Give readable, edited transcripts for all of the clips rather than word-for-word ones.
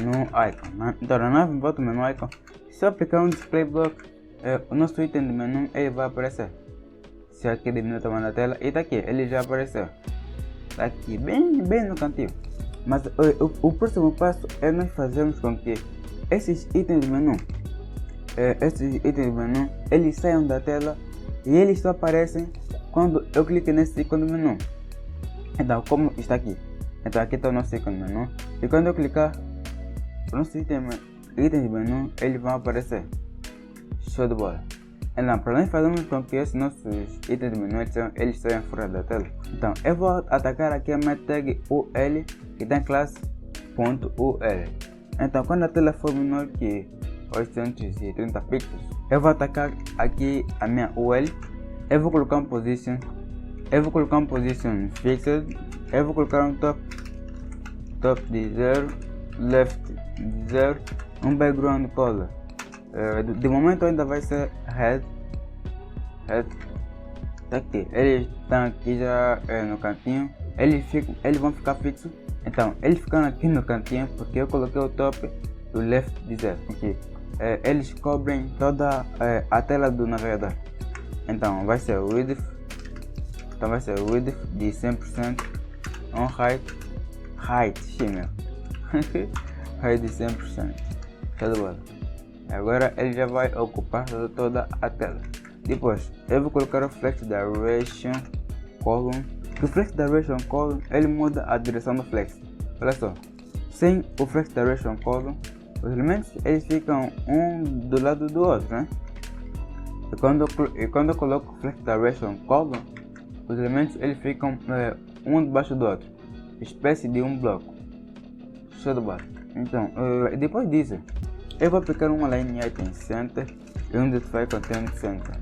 no icon, né? Então na nave volta no menu icon. Se eu aplicar um display block, o nosso item do menu ele vai aparecer. Se aqui diminuir o tamanho da tela, e tá aqui, ele já apareceu. Tá aqui, bem no cantinho. Mas o próximo passo é nós fazermos com que esses itens do menu, eles saiam da tela e eles só aparecem quando eu clico nesse ícone do menu. Então, como está aqui, então aqui está o nosso ícone do menu, e quando eu clicar, o nosso itens do menu, eles vão aparecer. Show de bola. Então, para nós fazermos com que esses nossos itens do menu eles saiam fora da tela, então eu vou atacar aqui a minha tag UL que tem classe .ul. Então, quando a tela for menor que 830 pixels, eu vou atacar aqui a minha UL, eu vou colocar um position, fixed, eu vou colocar um top de 0, left de 0, um background color. De momento ainda vai ser red. Tá aqui, eles estão aqui já no cantinho, eles vão ficar fixos. Então, eles ficam aqui no cantinho porque eu coloquei o top do left de 0. Okay. Eles cobrem toda a tela do navegador. Então vai ser o width, de 100%, on height, meu. Height de 100%. Show de bola. Agora ele já vai ocupar toda a tela. Depois eu vou colocar o flex direction column. O flex direction column ele muda a direção do flex. Olha só, sem o flex direction column, os elementos eles ficam um do lado do outro, né? E quando eu coloco o flex direction column, os elementos eles ficam um debaixo do outro, espécie de um bloco. Show de bola. Então, depois disso, eu vou aplicar uma line item center e um identify content center.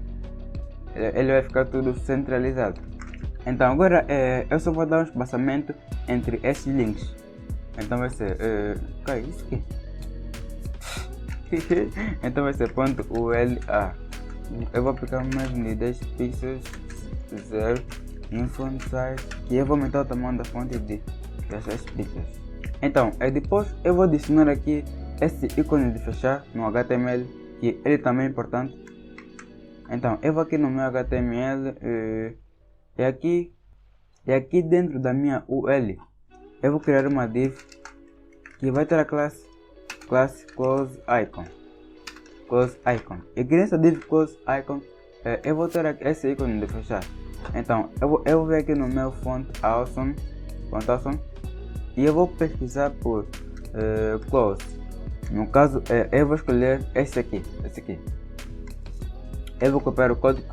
Ele vai ficar tudo centralizado. Então agora eu só vou dar um espaçamento entre esses links. Então vai ser isso aqui. Então vai ser .ula. Eu vou aplicar mais de 10 pixels, 0 em font size, e eu vou aumentar o tamanho da fonte de 16 pixels. Então depois eu vou adicionar aqui esse ícone de fechar no HTML, que ele também é importante. Então eu vou aqui no meu HTML e aqui dentro da minha UL eu vou criar uma div que vai ter a classe close icon. E aqui nessa div close icon eu vou ter esse ícone de fechar. Então eu vou ver aqui no meu font awesome, e eu vou pesquisar por close. No caso eu vou escolher esse aqui. Eu vou copiar o código,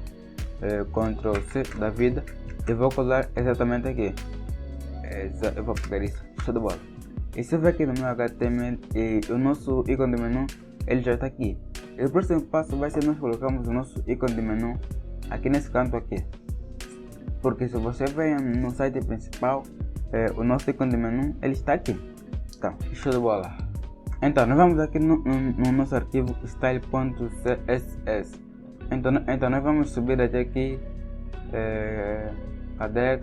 Ctrl C da vida, e vou colar exatamente aqui. Eu vou pegar isso, show de bola. E se eu ver aqui no meu HTML, e o nosso ícone de menu ele já está aqui. E o próximo passo vai ser nós colocarmos o nosso ícone de menu aqui nesse canto aqui. Porque se você vem no site principal, o nosso ícone de menu ele está aqui. Então, show de bola. Então nós vamos aqui no nosso arquivo style.css. Então nós vamos subir até aqui. Cadê?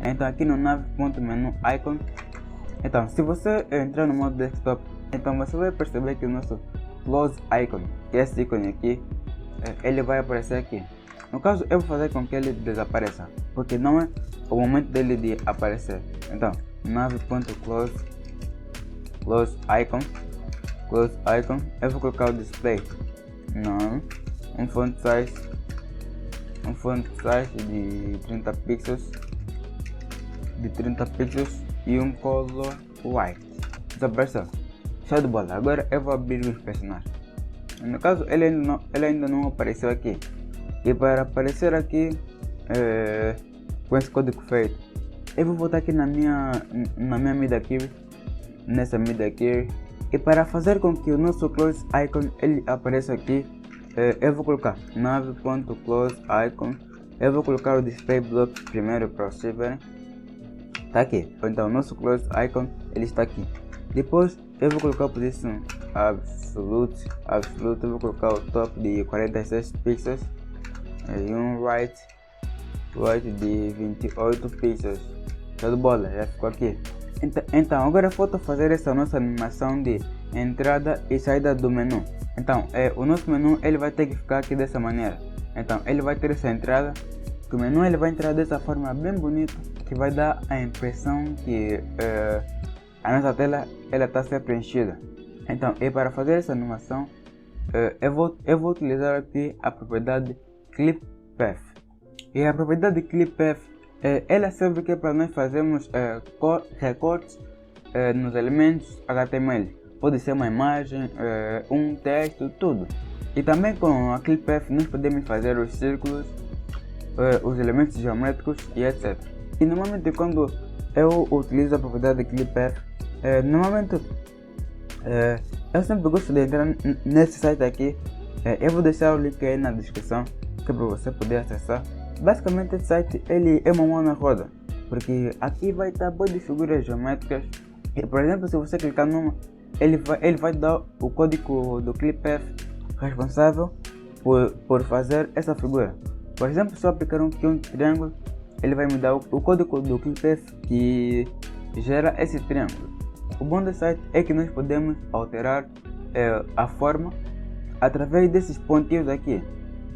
Então aqui no nav.menu icon. Então se você entrar no modo desktop, então você vai perceber que o nosso close icon, que é esse ícone aqui, ele vai aparecer aqui. No caso eu vou fazer com que ele desapareça, porque não é o momento dele de aparecer. Então nav.close icon, eu vou colocar o display não, um font size de 30 pixels e um color white. Desapareceu. Show de bola. Agora eu vou abrir o inspecionar. No caso ele ainda não apareceu aqui. E para aparecer aqui com esse código feito, eu vou voltar aqui na minha media query, nessa media query, e para fazer com que o nosso close icon ele apareça aqui, eu vou colocar nav.close icon, eu vou colocar o display block primeiro para vocês verem. Tá aqui. Então o nosso close icon ele está aqui. Depois eu vou colocar a posição absolute, eu vou colocar o top de 46 pixels e um right de 28 pixels. Show de bola, já ficou aqui. Então agora falta fazer essa nossa animação de entrada e saída do menu. Então o nosso menu ele vai ter que ficar aqui dessa maneira. Então ele vai ter essa entrada, que o menu ele vai entrar dessa forma bem bonita, que vai dar a impressão que a nossa tela ela está a ser preenchida. Então e para fazer essa animação eu vou utilizar aqui a propriedade ClipPath. E a propriedade ClipPath ela serve que para nós fazermos recortes nos elementos HTML. Pode ser uma imagem, um texto, tudo. E também com a ClipPath nós podemos fazer os círculos, os elementos geométricos e etc. E normalmente quando eu utilizo a propriedade ClipPath, normalmente eu sempre gosto de entrar nesse site aqui. Eu vou deixar o link aí na descrição, que é para você poder acessar. Basicamente esse site ele é uma mão na roda, porque aqui vai estar boas de figuras geométricas. E, por exemplo, se você clicar numa, ele vai dar o código do ClipPath responsável por fazer essa figura. Por exemplo, se eu aplicar aqui um triângulo, ele vai me dar o código do ClipPath que gera esse triângulo. O bom desse site é que nós podemos alterar a forma através desses pontinhos aqui.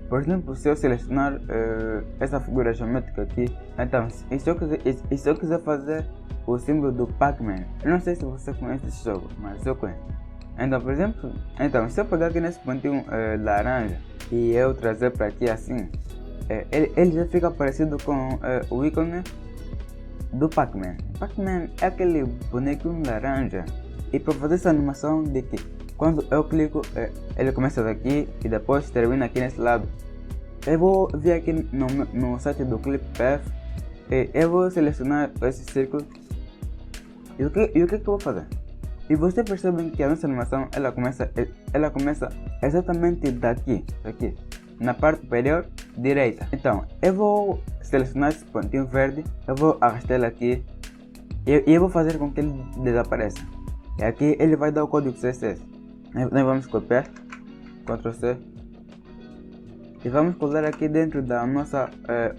Por exemplo, se eu selecionar essa figura geométrica aqui, então, e se eu quiser fazer o símbolo do Pac-Man, eu não sei se você conhece esse jogo, mas eu conheço. Então, por exemplo, se eu pegar aqui nesse pontinho laranja e eu trazer para aqui assim, ele já fica parecido com o ícone do Pac-Man. Pac-Man é aquele bonequinho laranja. E para fazer essa animação de que quando eu clico, ele começa daqui e depois termina aqui nesse lado. Eu vou vir aqui no site do ClipPath e eu vou selecionar esse círculo. E o que eu vou fazer? E você percebe que a nossa animação ela começa exatamente daqui, na parte superior direita. Então eu vou selecionar esse pontinho verde, eu vou arrastar ele aqui e eu vou fazer com que ele desapareça. E aqui ele vai dar o código CSS. Nós vamos copiar, Ctrl C, e vamos colar aqui dentro da nossa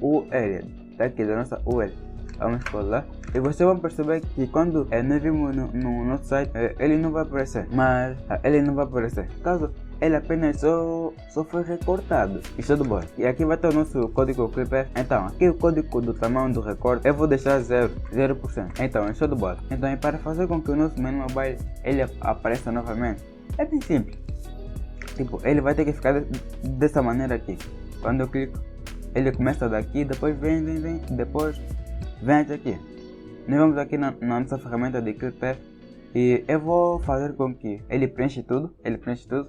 URL, daqui da nossa URL. Vamos colar. E vocês vão perceber que quando nós vimos no nosso site, ele não vai aparecer. Mas ele não vai aparecer. Caso ele apenas só foi recortado. Isso é do bom. E aqui vai ter o nosso código ClipPath. Então, aqui o código do tamanho do recorte eu vou deixar 0%. Então, isso é do bom. Então, para fazer com que o nosso menu mobile ele apareça novamente, é bem simples. Tipo, ele vai ter que ficar dessa maneira aqui. Quando eu clico, ele começa daqui, depois vem, depois vem até aqui. Nós vamos aqui na nossa ferramenta de ClipPath e eu vou fazer com que ele preenche tudo.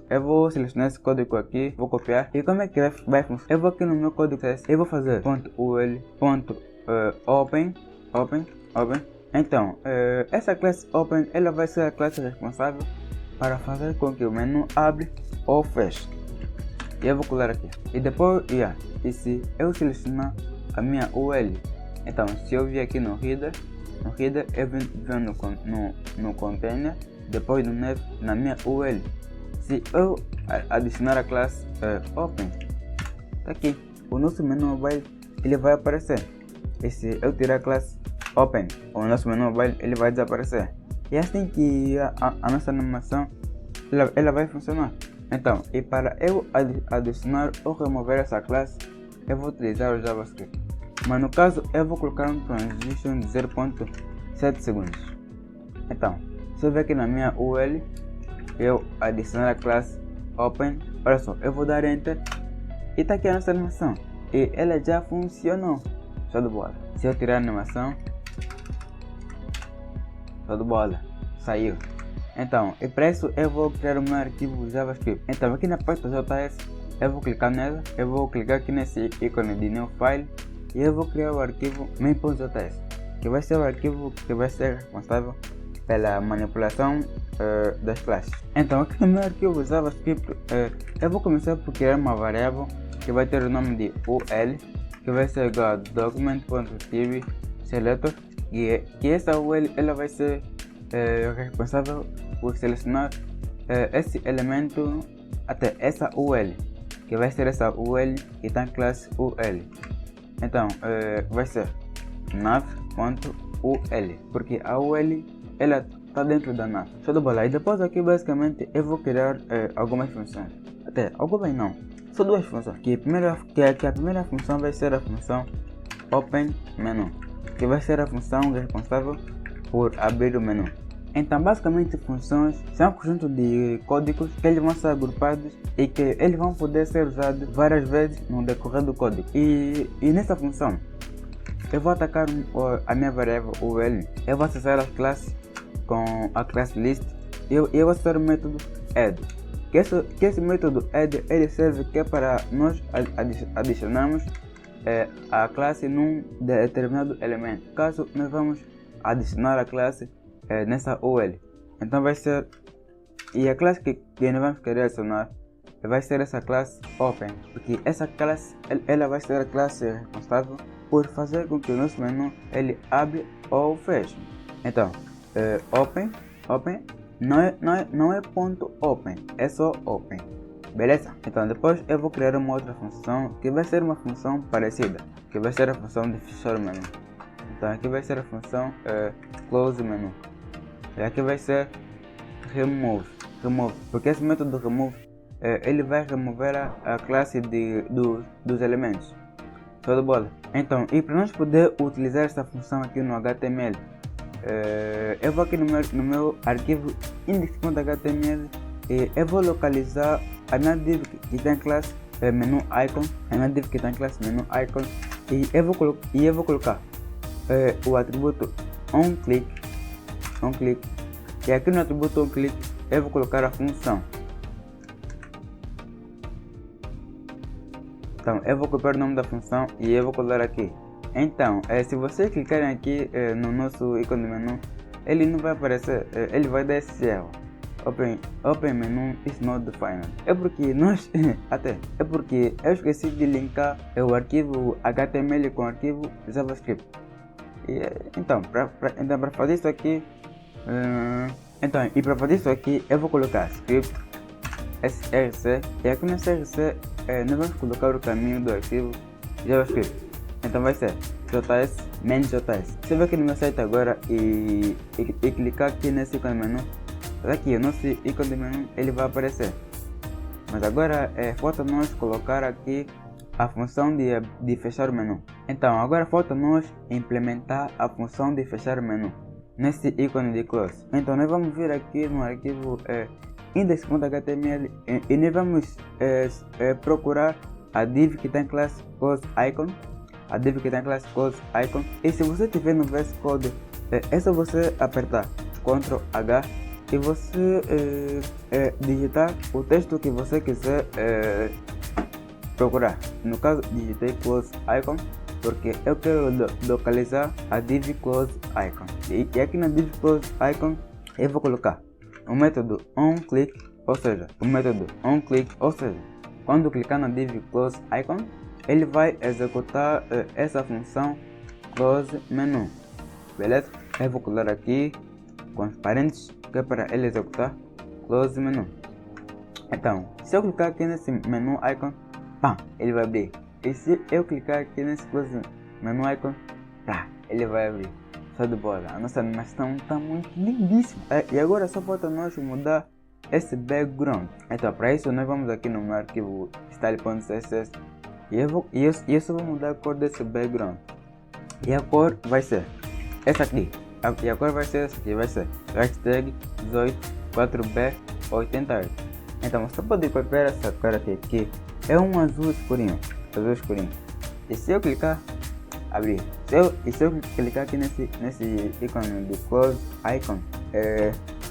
Eu vou selecionar esse código aqui, vou copiar. E como é que vai funcionar? Eu vou aqui no meu código CSS, eu vou fazer .ul.open. Então, essa classe open ela vai ser a classe responsável para fazer com que o menu abre ou feche. E eu vou colar aqui. E depois, e se eu selecionar a minha URL, então se eu vir aqui no header, eu venho no container, depois no nav, na minha URL. Se eu adicionar a classe open, tá aqui, o nosso menu mobile ele vai aparecer. E se eu tirar a classe open, o nosso menu mobile ele vai desaparecer. E é assim que a nossa animação ela vai funcionar. Então, e para eu adicionar ou remover essa classe, eu vou utilizar o JavaScript. Mas no caso, eu vou colocar um transition de 0.7 segundos. Então, se eu ver aqui na minha URL, eu adicionar a classe open, olha só, eu vou dar enter e tá aqui a nossa animação. E ela já funcionou. Show de bola. Se eu tirar a animação, show de bola, saiu. Então, e para isso eu vou criar o meu arquivo JavaScript. Então aqui na parte do JS, eu vou clicar nela, eu vou clicar aqui nesse ícone de new file e eu vou criar o arquivo main.js, que vai ser o arquivo que vai ser responsável pela manipulação das classes. Então aqui no meu arquivo JavaScript, eu vou começar por criar uma variável que vai ter o nome de ul, que vai ser igual a document.tv_selector, e que essa ul ela vai ser responsável por selecionar esse elemento até essa URL, que vai ser essa URL que está em classe URL. Então vai ser nav.ul UL, porque a UL ela está dentro da nav. Show de bola. E depois aqui basicamente eu vou criar algumas funções. Até algumas não. São duas funções. Que a primeira função vai ser a função OpenMenu, que vai ser a função responsável por abrir o menu. Então basicamente funções são um conjunto de códigos que eles vão ser agrupados e que eles vão poder ser usados várias vezes no decorrer do código. E nessa função eu vou atacar a minha variável UL, eu vou acessar as classes com a classe list e eu vou acessar o método add. Que esse método add ele serve que é para nós adicionarmos a classe num determinado elemento. Caso nós vamos adicionar a classe nessa UL, então vai ser, e a classe que nós vamos querer adicionar vai ser essa classe open, porque essa classe ela vai ser a classe responsável por fazer com que o nosso menu ele abre ou feche. Então open não é ponto open, é só open, beleza? Então depois eu vou criar uma outra função que vai ser uma função parecida, que vai ser a função de fechar o menu. Então aqui vai ser a função close menu, e aqui vai ser remove, porque esse método remove ele vai remover a classe dos elementos. Show de bola. Então, e para nós poder utilizar essa função aqui no HTML, eu vou aqui no meu arquivo index.html e eu vou localizar a minha div que tem classe menu icon, e eu vou colocar o atributo onClick, e aqui no atributo onClick eu vou colocar a função. Então eu vou copiar o nome da função e eu vou colar aqui. Então se vocês clicarem aqui no nosso ícone de menu, ele não vai aparecer, ele vai dar esse erro, open menu is not defined. É porque eu esqueci de linkar o arquivo HTML com o arquivo JavaScript. Então para fazer isso aqui, para fazer isso aqui eu vou colocar script src, e aqui no src nós vamos colocar o caminho do arquivo JavaScript. Então vai ser js -js. Você vai aqui no meu site agora e clicar aqui nesse ícone de menu. Aqui o nosso ícone de menu ele vai aparecer. Mas agora falta nós colocar aqui a função de fechar o menu. Então agora falta nós implementar a função de fechar o menu nesse ícone de close. Então nós vamos vir aqui no arquivo index.html e nós vamos procurar a div que tem classe close icon, e se você tiver no VS Code é só você apertar Ctrl H e você digitar o texto que você quiser procurar. No caso digitei close icon porque eu quero localizar a div close icon, e aqui na div close icon eu vou colocar o método onClick, ou seja, quando clicar na div close icon, ele vai executar essa função close menu, beleza? Eu vou colar aqui com os parênteses que é para ele executar close menu. Então, se eu clicar aqui nesse menu icon, pá, ele vai abrir. E se eu clicar aqui nesse close menu icon, tá, ele vai abrir. Show de bola. A nossa animação está muito lindíssima. E agora só falta nós mudar esse background. Então para isso nós vamos aqui no meu arquivo style.css e eu só vou mudar a cor desse background. E a cor vai ser essa aqui. E a cor vai ser essa aqui, vai ser hashtag 184b88. Então você pode copiar essa cor aqui, que é um azul escurinho. E se eu clicar, abrir. Se eu clicar aqui nesse ícone de close icon,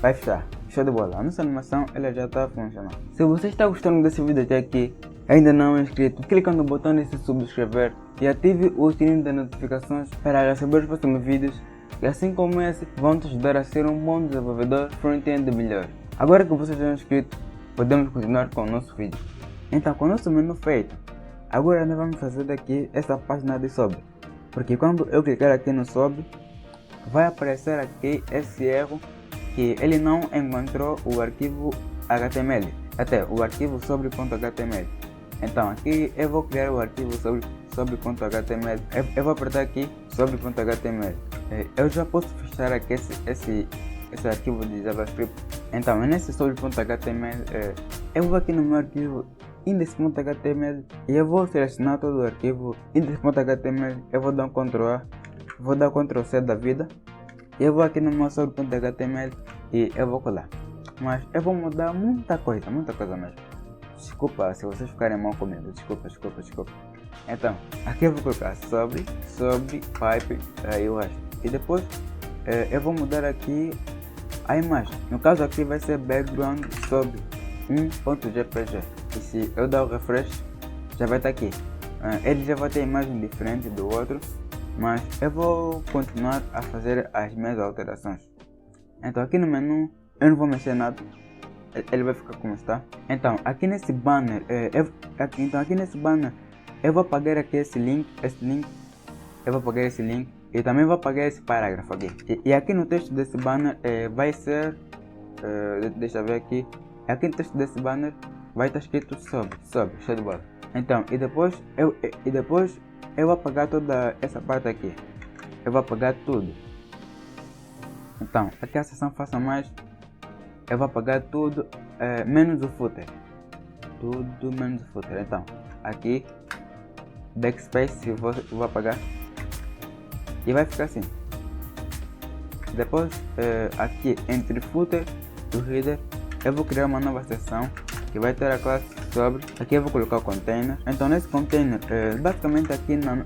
vai fechar. Show de bola. A nossa animação ela já está funcionando. Se você está gostando desse vídeo até aqui, ainda não é inscrito, clica no botão de se subscrever e ative o sininho das notificações para receber os próximos vídeos, e assim como esse vão te ajudar a ser um bom desenvolvedor front-end melhor. Agora que você já é inscrito, podemos continuar com o nosso vídeo. Então, com o nosso menu feito, agora nós vamos fazer daqui essa página de sobre, porque quando eu clicar aqui no sobre, vai aparecer aqui esse erro que ele não encontrou o arquivo HTML, até o arquivo sobre.html. Então aqui eu vou criar o arquivo sobre.html. Eu vou apertar aqui sobre.html eu já posso fechar aqui esse arquivo de JavaScript. Então, nesse sobre.html, eu vou aqui no meu arquivo index.html e eu vou selecionar todo o arquivo index.html. Eu vou dar um Ctrl A, vou dar Ctrl C da vida. Eu vou aqui no meu sobre.html e eu vou colar. Mas eu vou mudar muita coisa mesmo. Desculpa se vocês ficarem mal comigo, desculpa. Então, aqui eu vou colocar sobre pipe e o resto. E depois eu vou mudar aqui a imagem. No caso aqui vai ser background sobre 1.jpg. E se eu dar o refresh, já vai estar aqui. Ele já vai ter imagem diferente do outro, mas eu vou continuar a fazer as minhas alterações. Então aqui no menu eu não vou mexer nada, ele vai ficar como está. Então aqui nesse banner, eu vou apagar aqui esse link, eu vou apagar esse link e também vou apagar esse parágrafo aqui. E aqui no texto desse banner vai ser, deixa eu ver aqui, aqui no texto desse banner vai estar escrito sobre, show de bola. Então, e depois eu vou apagar toda essa parte aqui, eu vou apagar tudo. Então, aqui a seção faça mais, eu vou apagar tudo, menos o footer, tudo menos o footer. Então, aqui backspace eu vou apagar e vai ficar assim. Depois aqui entre footer e o header eu vou criar uma nova seção que vai ter a classe sobre. Aqui eu vou colocar o container. Então nesse container, basicamente aqui na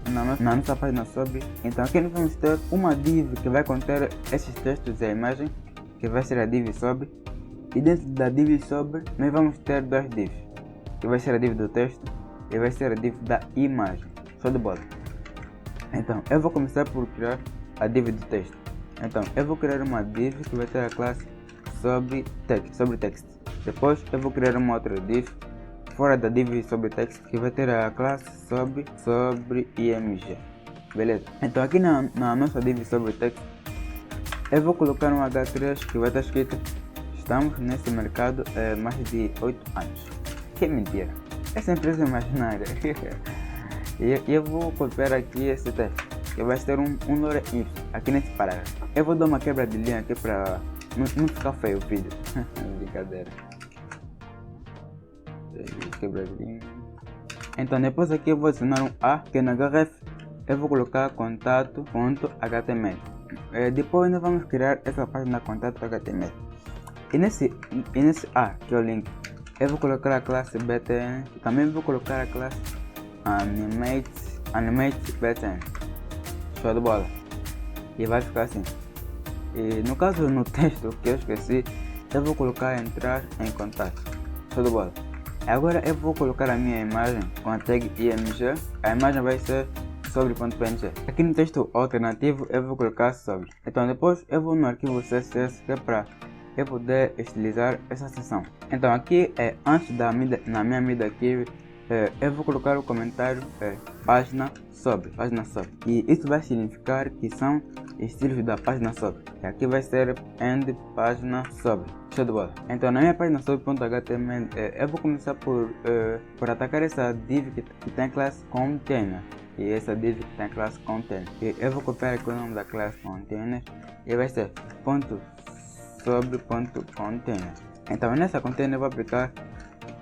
nossa página sobre, então aqui nós vamos ter uma div que vai conter esses textos e a imagem, que vai ser a div sobre. E dentro da div sobre nós vamos ter duas divs, que vai ser a div do texto e vai ser a div da imagem. Show de bola. Então eu vou começar por criar a div do texto. Então eu vou criar uma div que vai ter a classe sobre text. Depois eu vou criar uma outra div fora da div sobre text que vai ter a classe sobre img. Beleza? Então aqui na nossa div sobre text eu vou colocar um h3 que vai estar escrito: estamos nesse mercado há mais de 8 anos. Que mentira! Essa empresa imaginária. E eu vou copiar aqui esse texto que vai ter um lore if aqui nesse parágrafo. Eu vou dar uma quebra de linha aqui para não ficar feio o vídeo. Brincadeira. Quebra de linha. Então depois aqui eu vou adicionar um A, que na href eu vou colocar contato.html. Depois nós vamos criar essa página contato.html. E nesse A, que é o link, eu vou colocar a classe btn. Também vou colocar a classe animate btn. Show de bola. E vai ficar assim. E no caso no texto que eu esqueci, eu vou colocar entrar em contato. Show de bola. Agora eu vou colocar a minha imagem com a tag img. A imagem vai ser sobre.png. Aqui no texto alternativo eu vou colocar sobre. Então depois eu vou no arquivo css, que é para eu poder estilizar essa seção. Então aqui antes na minha media key, eu vou colocar o comentário página sobre. E isso vai significar que são estilos da página sobre. E aqui vai ser end página sobre. Show de bola. Então na minha página sobre.html eu vou começar por atacar essa div que tem a classe container. E essa div que tem a classe container. E eu vou copiar aqui o nome da classe container e vai ser sobre.container. Então nessa container eu vou aplicar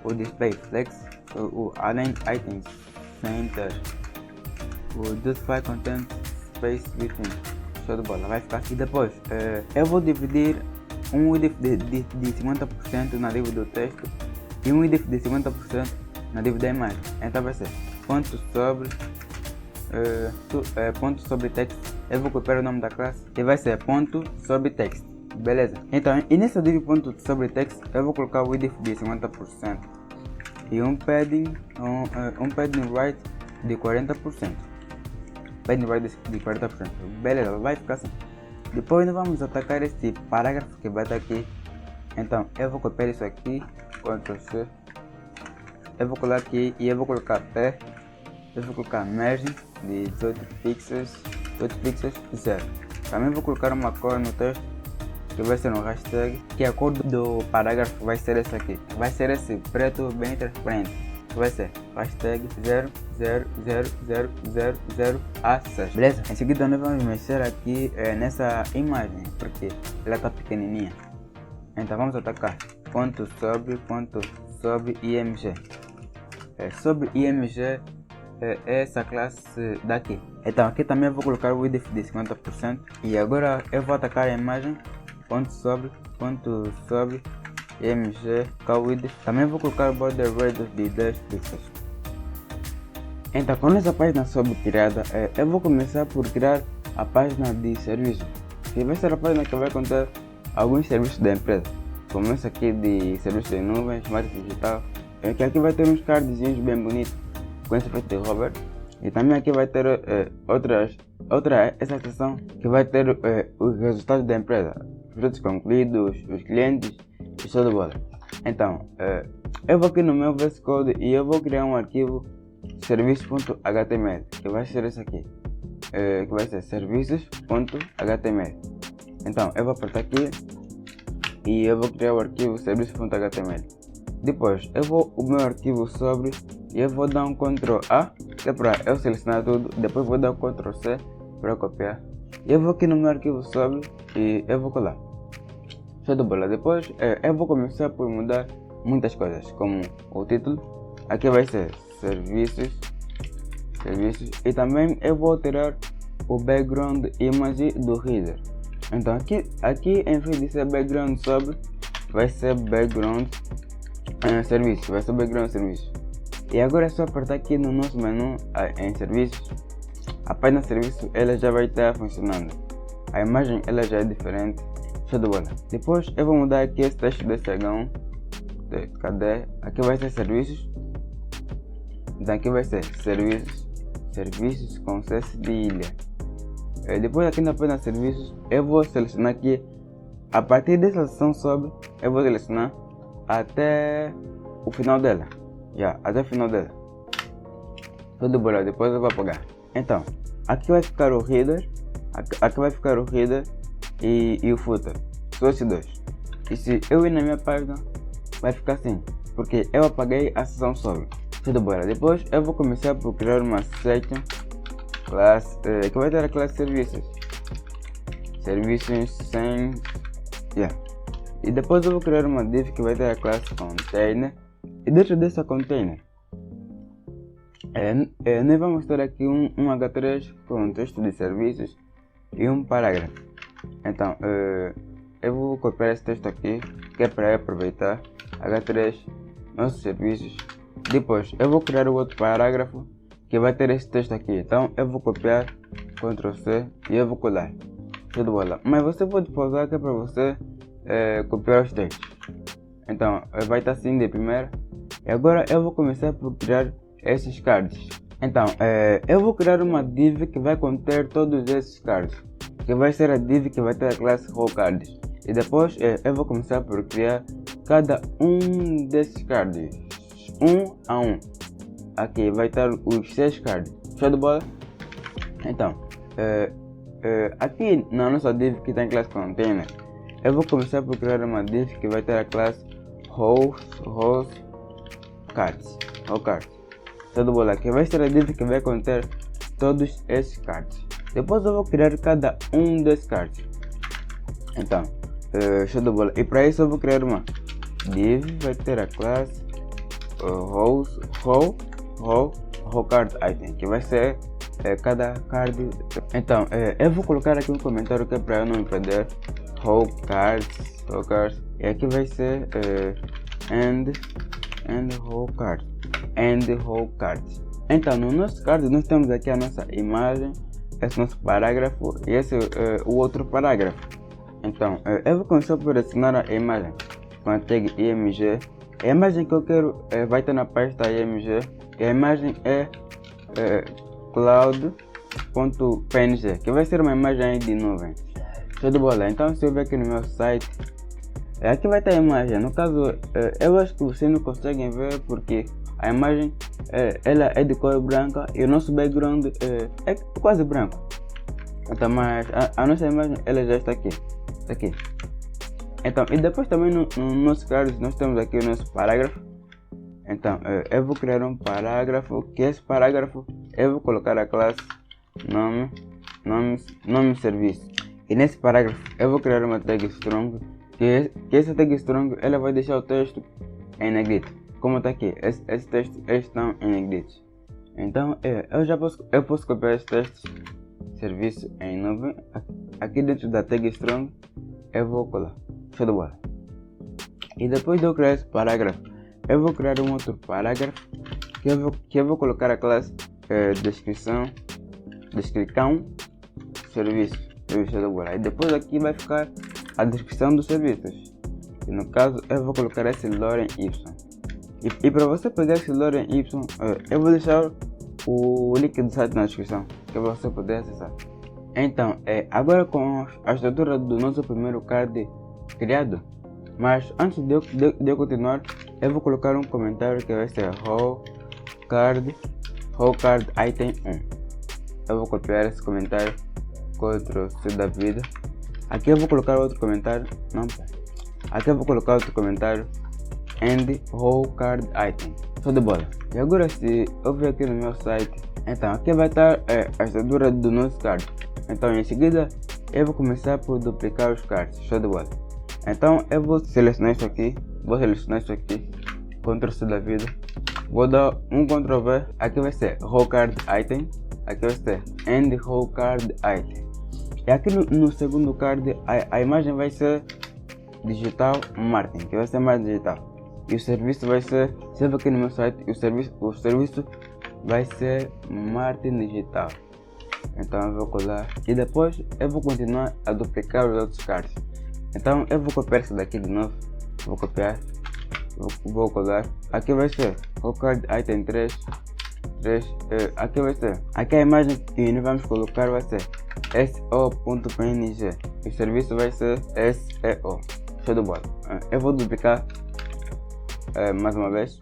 o display flex, o align items center, o justify content space within. Show de bola, vai ficar aqui. Depois eu vou dividir um width de 50% na div do texto e um width de 50% na div da imagem. Então vai ser ponto sobre text. Eu vou copiar o nome da classe e vai ser ponto sobre text. Beleza? Então, e nessa div ponto sobre text eu vou colocar o width de 50% e um padding right de 40%. Padding right de 40%. Beleza, vai ficar assim. Depois nós vamos atacar esse parágrafo que vai estar aqui. Então eu vou copiar isso aqui, Ctrl C. Eu vou colar aqui e eu vou colocar P. Eu vou colocar margin de 18 pixels 0. Também vou colocar uma cor no texto que vai ser um hashtag, que a cor do parágrafo vai ser essa aqui. Vai ser esse preto bem transparente. que vai ser hashtag 0000000A6. Beleza? Em seguida nós vamos mexer aqui nessa imagem, porque ela está pequenininha. Então vamos atacar ponto sobre img. Sobre img é essa classe daqui. Então aqui também vou colocar o width de 50%. E agora eu vou atacar a imagem ponto sobre img width. Também vou colocar o border radius de 10 pixels. Então com essa página sobre criada, eu vou começar por criar a página de serviço, que vai ser a página que vai conter alguns serviços da empresa. Começa aqui de serviços de nuvens, marketing digital, que aqui vai ter uns cardzinhos bem bonitos com esse efeito de hover. E também aqui vai ter essa seção que vai ter os resultados da empresa, os produtos concluídos, os clientes e show de bola. Então, eu vou aqui no meu VS Code e eu vou criar um arquivo serviços.html, que vai ser esse aqui, que vai ser serviços.html. Então, eu vou apertar aqui e eu vou criar o arquivo serviços.html. Depois, eu vou o meu arquivo sobre e eu vou dar um Ctrl A, que é para eu selecionar tudo. Depois vou dar um Ctrl C para copiar. E eu vou aqui no meu arquivo sobre e eu vou colar. Show de bola. Depois, eu vou começar por mudar muitas coisas, como o título. Aqui vai ser serviços. E também eu vou alterar o background image do header. Então aqui em vez de ser background sobre, vai ser background serviço, vai ser background serviço. E agora é só apertar aqui no nosso menu em serviços. A página de serviço ela já vai estar funcionando. A imagem ela já é diferente. Show de bola. Depois eu vou mudar aqui esse texto desse H1. Cadê? Aqui vai ser serviços. Então aqui vai ser serviços com C de ilha. Depois aqui na página de serviços eu vou selecionar aqui, a partir dessa seção sobre, eu vou selecionar até o final dela. Até o final dela. Tudo bom, depois eu vou apagar. Então, aqui vai ficar o header, aqui vai ficar o header e o footer. Só esses dois. E se eu ir na minha página, vai ficar assim, porque eu apaguei a seção sobre. Tudo bom, depois eu vou começar por criar uma section classe, que vai ter a classe serviços sem, e depois eu vou criar uma div que vai ter a classe container, e dentro dessa container nós vamos ter aqui um H3 com um texto de serviços e um parágrafo. Então eu vou copiar esse texto aqui, que é para aproveitar H3 nossos serviços. Depois eu vou criar o outro parágrafo que vai ter esse texto aqui. Então eu vou copiar, Ctrl C e eu vou colar. Tudo bola. Mas você pode pausar que é para você copiar os textos. Então vai estar assim de primeira. E agora eu vou começar por criar esses cards. Então eu vou criar uma div que vai conter todos esses cards, que vai ser a div que vai ter a classe rowcards. E depois eu vou começar por criar cada um desses cards, um a um. Aqui vai estar os 6 cards. Show de bola? Então, aqui na nossa div que tem classe container, eu vou começar por criar uma div que vai ter a classe rowcards. Show de bola? Que vai ser a div que vai conter todos esses cards. Depois eu vou criar cada um desses cards. Então, show de bola. E para isso eu vou criar uma div, vai ter a classe rowcard item, que vai ser cada card. Então eu vou colocar aqui um comentário que é para eu não me perder. Rowcards, e aqui vai ser and rowcards. Então no nosso card nós temos aqui a nossa imagem, esse nosso parágrafo e esse o outro parágrafo. Então eu vou começar por assinar a imagem com a tag img. A imagem que eu quero vai estar na pasta img, e a imagem é cloud.png, que vai ser uma imagem de nuvem. Show de bola. Então se eu ver aqui no meu site, aqui vai estar a imagem. No caso eu acho que vocês não conseguem ver porque a imagem ela é de cor branca e o nosso background é quase branco. Então, mas a nossa imagem ela já está aqui. Então, e depois também no nosso card nós temos aqui o nosso parágrafo, Então eu vou criar um parágrafo, que esse parágrafo eu vou colocar a classe nome serviço. E nesse parágrafo eu vou criar uma tag strong, que essa tag strong ela vai deixar o texto em negrito, como está aqui. Esse texto estão em negrito. Então eu posso copiar esse texto serviço em nuvem aqui dentro da tag strong. Eu vou colar, show de bola. E depois de eu criar esse parágrafo, eu vou criar um outro parágrafo que eu vou colocar a classe descrição serviço, show de bola. E depois aqui vai ficar a descrição dos serviços. E no caso eu vou colocar esse lorem y. E para você pegar esse lorem y, eu vou deixar o link do site na descrição, que você poder acessar. Então, agora com a estrutura do nosso primeiro card criado, mas antes de eu continuar, eu vou colocar um comentário que vai ser whole card item 1. Eu vou copiar esse comentário, Ctrl+C da vida. Aqui eu vou colocar outro comentário, aqui eu vou colocar outro comentário, and whole card item. Show de bola. E agora se eu vir aqui no meu site, então aqui vai estar a estrutura do nosso card. Então em seguida eu vou começar por duplicar os cards. Show de bola. Então eu vou selecionar isso aqui, Ctrl+C da vida, vou dar um Ctrl+V, aqui vai ser whole card item, aqui vai ser and whole card item. E aqui no segundo card a imagem vai ser digital marketing, que vai ser mais digital. E o serviço vai ser, se eu aqui no meu site, o serviço vai ser marketing digital. Então eu vou colar e depois eu vou continuar a duplicar os outros cards. Então eu vou copiar isso daqui de novo, vou copiar, vou colar. Aqui vai ser whole card item 3, aqui vai ser, aqui a imagem que nós vamos colocar vai ser so.png e o serviço vai ser SEO. Show de bola. Eu vou duplicar mais uma vez.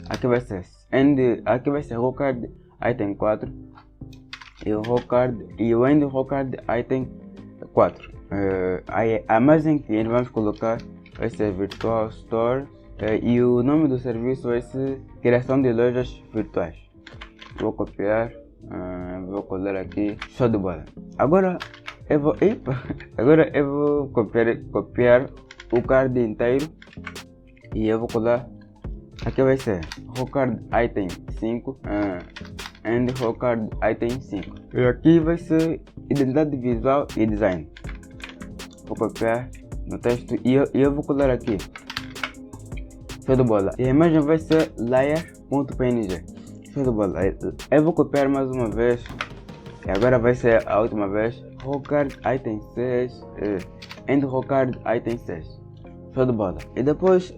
Aqui vai ser aqui vai ser whole card item 4 e o whole card e o end whole card item 4. A imagem que vamos colocar vai ser virtual store e o nome do serviço vai ser criação de lojas virtuais. Vou copiar, vou colar aqui. Show de bola. Agora eu vou copiar o card inteiro e eu vou colar. Aqui vai ser whole card item 5 and whole card item 5. E aqui vai ser identidade visual e design. Vou copiar no texto e eu vou colar aqui. Show de bola. E a imagem vai ser layer.png. Show de bola. Eu vou copiar mais uma vez. E agora vai ser a última vez. Whole card item 6 and whole card item 6. Show de bola. E depois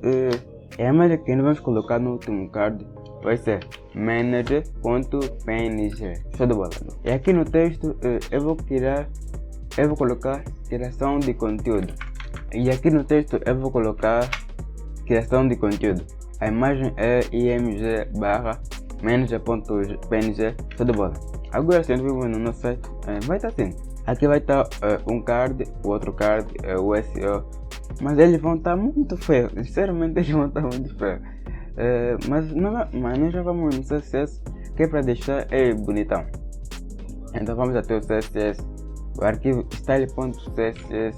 a imagem que nós vamos colocar no último card vai ser manager.png. Show de bola. E aqui no texto eu vou colocar criação de conteúdo. E aqui no texto eu vou colocar criação de conteúdo. A imagem é img/manager.png. Show de bola. Agora se entrar no nosso site, vai estar assim. Aqui vai estar um card, o outro card, o SEO. Mas eles vão estar muito feios. Sinceramente eles vão estar muito feios. Mas nós já vamos no CSS, que é para deixar bonitão. Então vamos até o CSS. O arquivo style.css.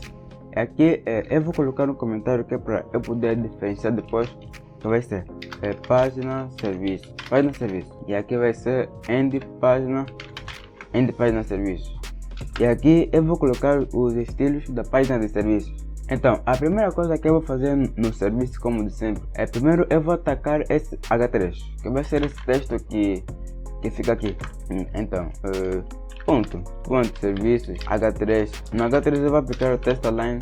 Aqui eu vou colocar um comentário que é para eu poder diferenciar depois, que vai ser página serviço. E aqui vai ser end página serviço. E aqui eu vou colocar os estilos da página de serviço. Então a primeira coisa que eu vou fazer no serviço, como de sempre, primeiro eu vou atacar esse H3, que vai ser esse texto que fica aqui. Então ponto serviços H3. No H3 eu vou aplicar o text align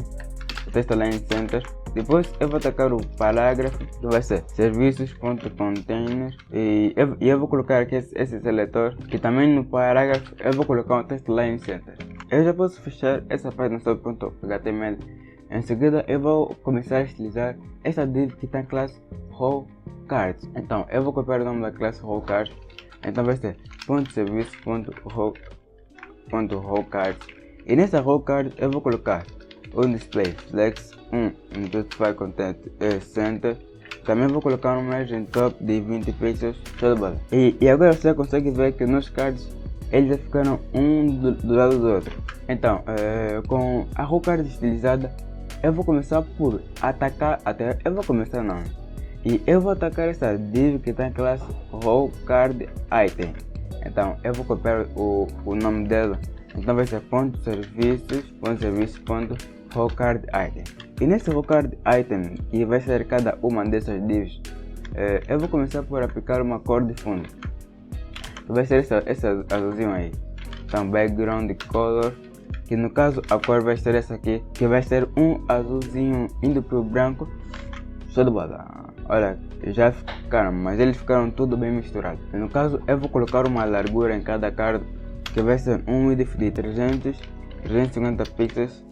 center. Depois eu vou atacar o parágrafo, que vai ser serviços.container e eu vou colocar aqui esse seletor, que também no parágrafo eu vou colocar um text align center. Eu já posso fechar essa página só.html. Em seguida eu vou começar a utilizar essa div que está em classe whole cards. Então eu vou copiar o nome da classe whole cards. Então vai ser .serviço.whole cards. E nessa whole card eu vou colocar o display flex 1 justify content center Também vou colocar um margem top de 20 pixels, show de bola. E agora você consegue ver que nos cards eles já ficaram um do lado do outro. Então, com a row card estilizada, eu vou começar por atacar até. Eu vou começar não. E eu vou atacar essa div que está em classe row card item. Então, eu vou copiar o nome dela. Então vai ser .serviços.row card item. E nesse row card item, que vai ser cada uma dessas divs, eu vou começar por aplicar uma cor de fundo. Vai ser essa azulzinho aí. Então background color, que no caso a cor vai ser essa aqui, que vai ser um azulzinho indo pro branco. Show de bola. Olha, já ficaram, mas eles ficaram tudo bem misturado. No caso eu vou colocar uma largura em cada card, que vai ser um width de 350 pixels.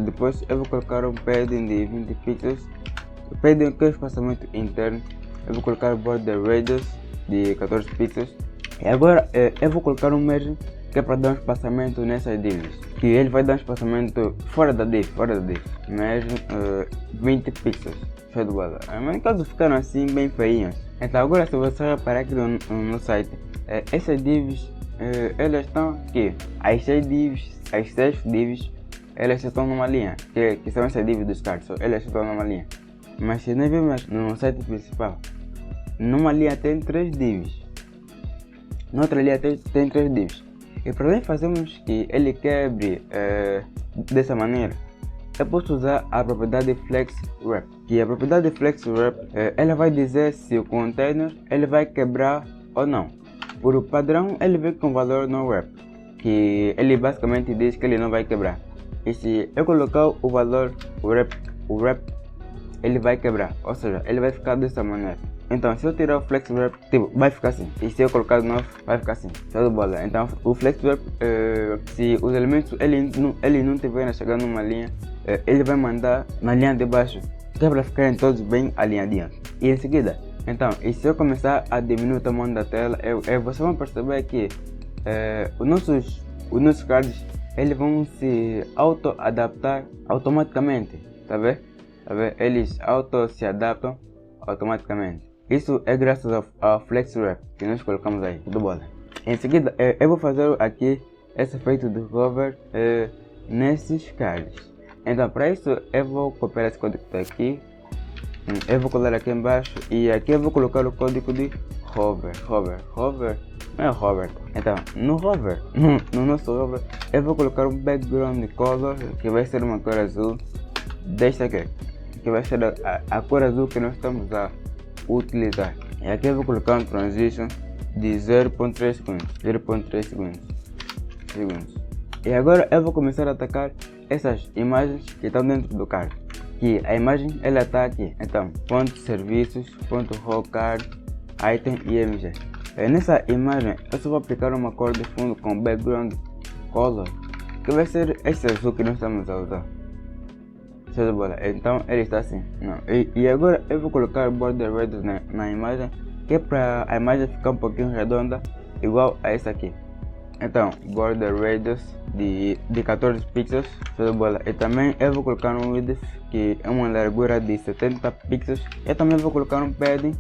Depois eu vou colocar um padding de 20 pixels. O padding que é o espaçamento interno. Eu vou colocar border radius de 14 pixels. E agora eu vou colocar um margin que é para dar um espaçamento nessas divs, que ele vai dar um espaçamento fora da div. Margin 20 pixels. Show de bola. Mas no caso ficaram assim bem feinhas. Então agora se você reparar aqui no site, essas divs elas estão aqui. As 6 divs, elas estão numa linha, que são essas divs dos cards, elas estão numa linha. Mas se nós vemos no site principal, numa linha tem 3 divs, noutra linha tem 3 divs. E para nós fazermos que ele quebre dessa maneira, eu posso usar a propriedade FlexWrap, que a propriedade FlexWrap ela vai dizer se o container ele vai quebrar ou não. Por padrão ele vem com valor no wrap, que ele basicamente diz que ele não vai quebrar. E se eu colocar o valor o wrap ele vai quebrar, ou seja, ele vai ficar dessa maneira. Então se eu tirar o FlexWrap, tipo, vai ficar assim. E se eu colocar de novo, vai ficar assim. Show de bola. Então o FlexWrap, se os elementos ele não tiverem chegando numa linha, ele vai mandar na linha de baixo, que é para ficarem todos bem alinhadinhos. E em seguida, então, e se eu começar a diminuir o tamanho da tela, vocês vão perceber que os nossos cards eles vão se auto-adaptar automaticamente, tá vendo? Eles se adaptam automaticamente. Isso é graças ao FlexWrap que nós colocamos aí, tudo bola. Em seguida, eu vou fazer aqui esse efeito de hover nesses cards. Então, para isso, eu vou copiar esse código aqui. Eu vou colar aqui embaixo e aqui eu vou colocar o código de hover. Não é hover. Então, no nosso hover, eu vou colocar um background color que vai ser uma cor azul desta aqui, que vai ser a cor azul que nós estamos a utilizar. E aqui eu vou colocar um transition de 0.3 segundos. E agora eu vou começar a atacar essas imagens que estão dentro do card. Que a imagem ela está aqui. Então, .serviços.row card item img. Nessa imagem eu só vou aplicar uma cor de fundo com background color, que vai ser esse azul que nós estamos a usar. Show de bola. Então ele está assim. Não. E agora eu vou colocar border radius na imagem, que é para a imagem ficar um pouquinho redonda, igual a essa aqui. Então, border radius de 14 pixels, show de bola. E também eu vou colocar um width que é uma largura de 70 pixels. Eu também vou colocar um padding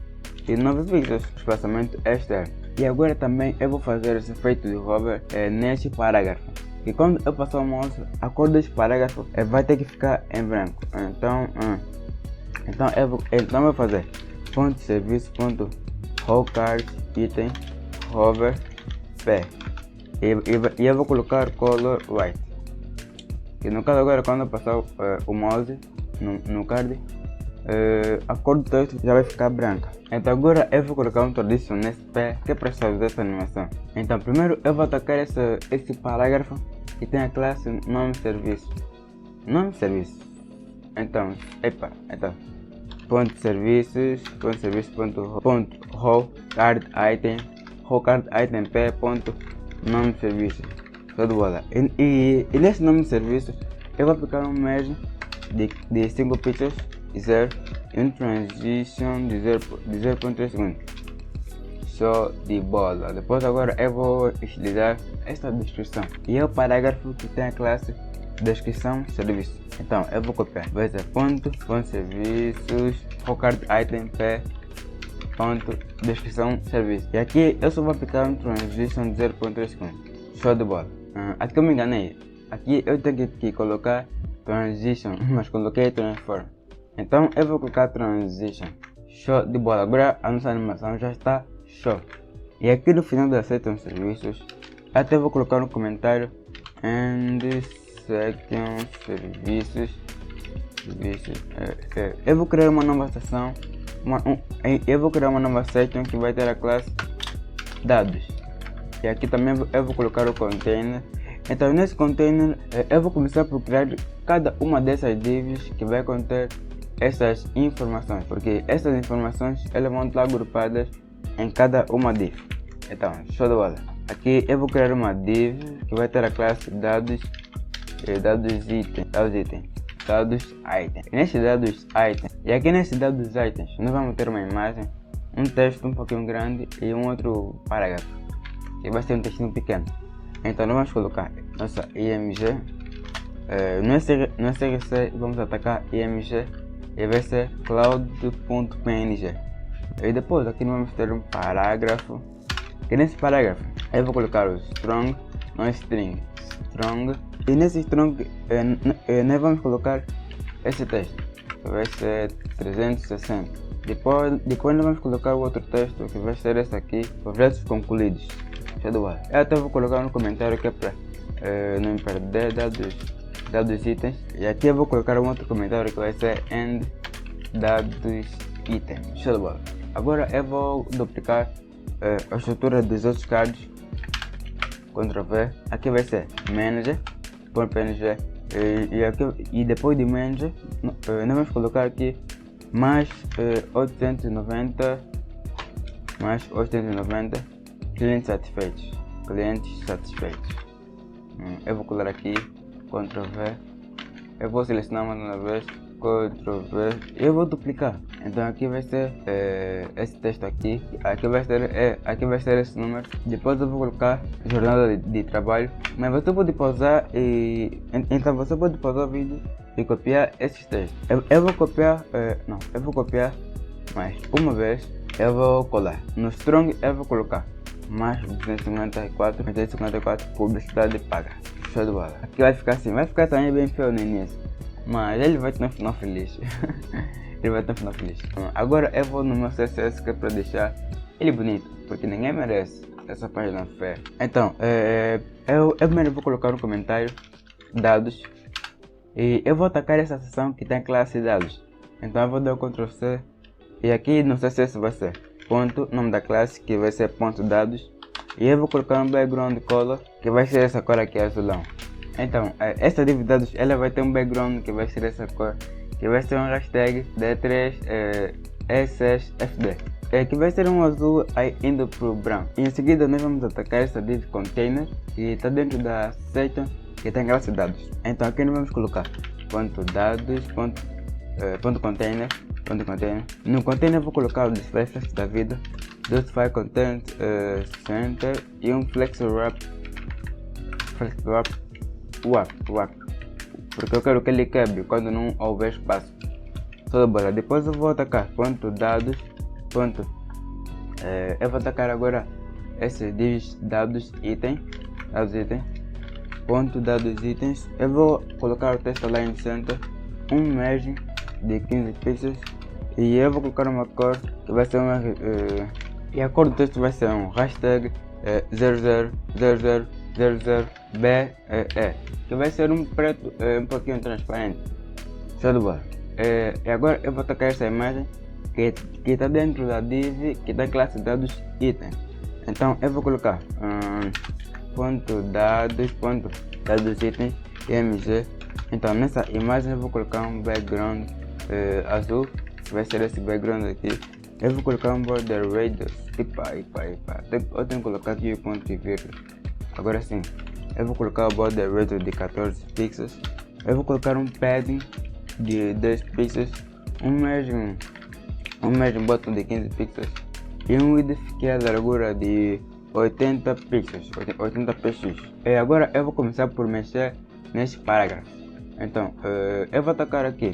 de 9 pixels, espaçamento externo. E agora também eu vou fazer esse efeito de hover neste parágrafo. E quando eu passar o mouse, a cor deste parágrafo vai ter que ficar em branco. Então eu vou fazer .serviço.row card item hover p. E eu vou colocar color white. E no caso agora, quando eu passar o mouse no card, a cor do texto já vai ficar branca. Então agora eu vou colocar um transition nesse pé, que é para fazer essa animação. Então primeiro eu vou atacar esse parágrafo que tem a classe nome serviço. Então, .serviços.row card item p. Nome de serviço. Show de bola. E nesse nome de serviço eu vou aplicar um merge de 5 pixels e 0 e um transition de 0.3 segundos. Show de bola. Depois agora eu vou utilizar esta descrição e é o parágrafo que tem a classe descrição serviço. Então eu vou copiar, vai ser .serviços Card Item P ponto descrição serviço. E aqui eu só vou aplicar um transition de 0.3 segundos. Show de bola. Aqui eu me enganei. Aqui eu tenho que colocar transition, mas coloquei transform. Então eu vou colocar transition. Show de bola. Agora a nossa animação já está show. E aqui no final da section serviços, até vou colocar um comentário and section serviços. Eu vou criar uma nova seção. Eu vou criar uma nova section que vai ter a classe dados. E aqui também eu vou colocar o container. Então nesse container eu vou começar por criar cada uma dessas divs que vai conter essas informações, porque essas informações elas vão estar agrupadas em cada uma div. Então, show de bola. Aqui eu vou criar uma div que vai ter a classe dados item. E nesse dados item, e aqui nesse dados itens nós vamos ter uma imagem, um texto um pouquinho grande e um outro parágrafo que vai ser um textinho pequeno. Então nós vamos colocar nossa img no SRC, vamos atacar img e vai ser cloud.png. E depois aqui nós vamos ter um parágrafo, e nesse parágrafo eu vou colocar o strong, não string, strong. E nesse strong nós vamos colocar esse texto, que vai ser 360. Depois nós vamos colocar o outro texto, que vai ser esse aqui, projetos concluídos. Show de bola. Eu até vou colocar no comentário que é para não me perder dados itens. E aqui eu vou colocar um outro comentário que vai ser end dados itens. Show de bola. Agora eu vou duplicar a estrutura dos outros cards. Ctrl V. Aqui vai ser manager.png e depois de manager nós vamos colocar aqui mais 890 clientes satisfeitos. Eu vou colar aqui Ctrl V, eu vou selecionar mais uma vez, Ctrl V, e eu vou duplicar. Então aqui vai ser esse texto aqui vai ser esse número. Depois eu vou colocar jornada de trabalho, mas você pode pausar então você pode pausar o vídeo e copiar esses textos. Eu vou copiar mais uma vez. Eu vou colar no strong, eu vou colocar mais 254 publicidade paga. Show de bola. Aqui vai ficar assim, vai ficar também bem feio no início, mas ele vai ter um final feliz. Agora eu vou no meu CSS que é para deixar ele bonito, porque ninguém merece essa página feia. Então eu primeiro vou colocar um comentário dados e eu vou atacar essa seção que tem classe dados. Então eu vou dar o Ctrl C e aqui no CSS vai ser ponto nome da classe, que vai ser ponto dados, e eu vou colocar um background color que vai ser essa cor aqui azulão. Então essa div dados ela vai ter um background que vai ser essa cor, que vai ser um hashtag D3E6FD, que vai ser um azul aí indo pro branco. E em seguida nós vamos atacar essa div container que está dentro da section que tem classe dados. Então aqui nós vamos colocar ponto dados ponto container. No container eu vou colocar o display flex da vida, justify content center e um flex wrap, porque eu quero que ele quebre quando não houver espaço. Toda bola. Depois eu vou atacar ponto dados eu vou atacar agora esse dados item, ponto dados itens. Eu vou colocar o texto align center, um margin de 15 pixels, e eu vou colocar uma cor que vai ser uma e a cor do texto vai ser um hashtag 000000BE, que vai ser um preto um pouquinho transparente. Show de bola. E agora eu vou atacar essa imagem que está dentro da div que dá classe dados item. Então eu vou colocar dados itens img. Então nessa imagem eu vou colocar um background azul, que vai ser esse background aqui. Eu vou colocar um border radius, eu tenho que colocar aqui o ponto e vírgula. Agora sim, eu vou colocar o border radius de 14 pixels. Eu vou colocar um padding de 10 pixels, um margin bottom de 15 pixels e um width que é a largura de 80 pixels, 80 px. E agora eu vou começar por mexer nesse parágrafo. Então eu vou atacar aqui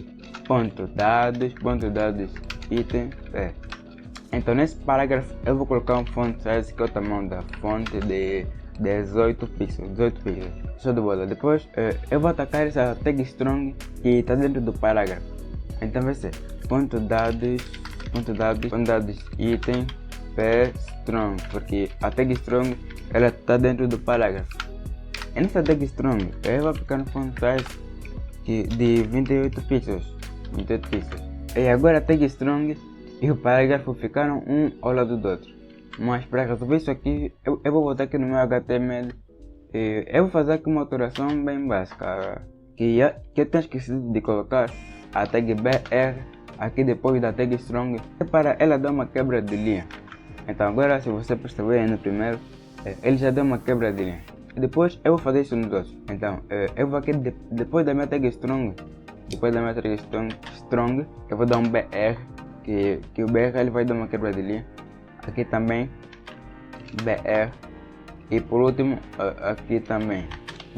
ponto dados item P. Então nesse parágrafo eu vou colocar um font size que é o tamanho da fonte de 18 pixels. Show de bola. Depois eu vou atacar essa tag strong que está dentro do parágrafo. Então vai ser ponto dados item P strong, porque a tag strong ela está dentro do parágrafo. E nessa tag strong eu vou aplicar no font size de 28 pixels. E agora a tag strong e o parágrafo ficaram um ao lado do outro. Mas para resolver isso aqui, eu vou voltar aqui no meu HTML e eu vou fazer aqui uma alteração bem básica, que eu tenho esquecido de colocar a tag BR aqui depois da tag strong, para ela dar uma quebra de linha. Então agora, se você perceber no primeiro, ele já deu uma quebra de linha. E depois eu vou fazer isso nos outros. Então eu vou aqui depois da minha tag strong, eu vou dar um BR, que o BR ele vai dar uma quebra de linha. Aqui também BR, e por último aqui também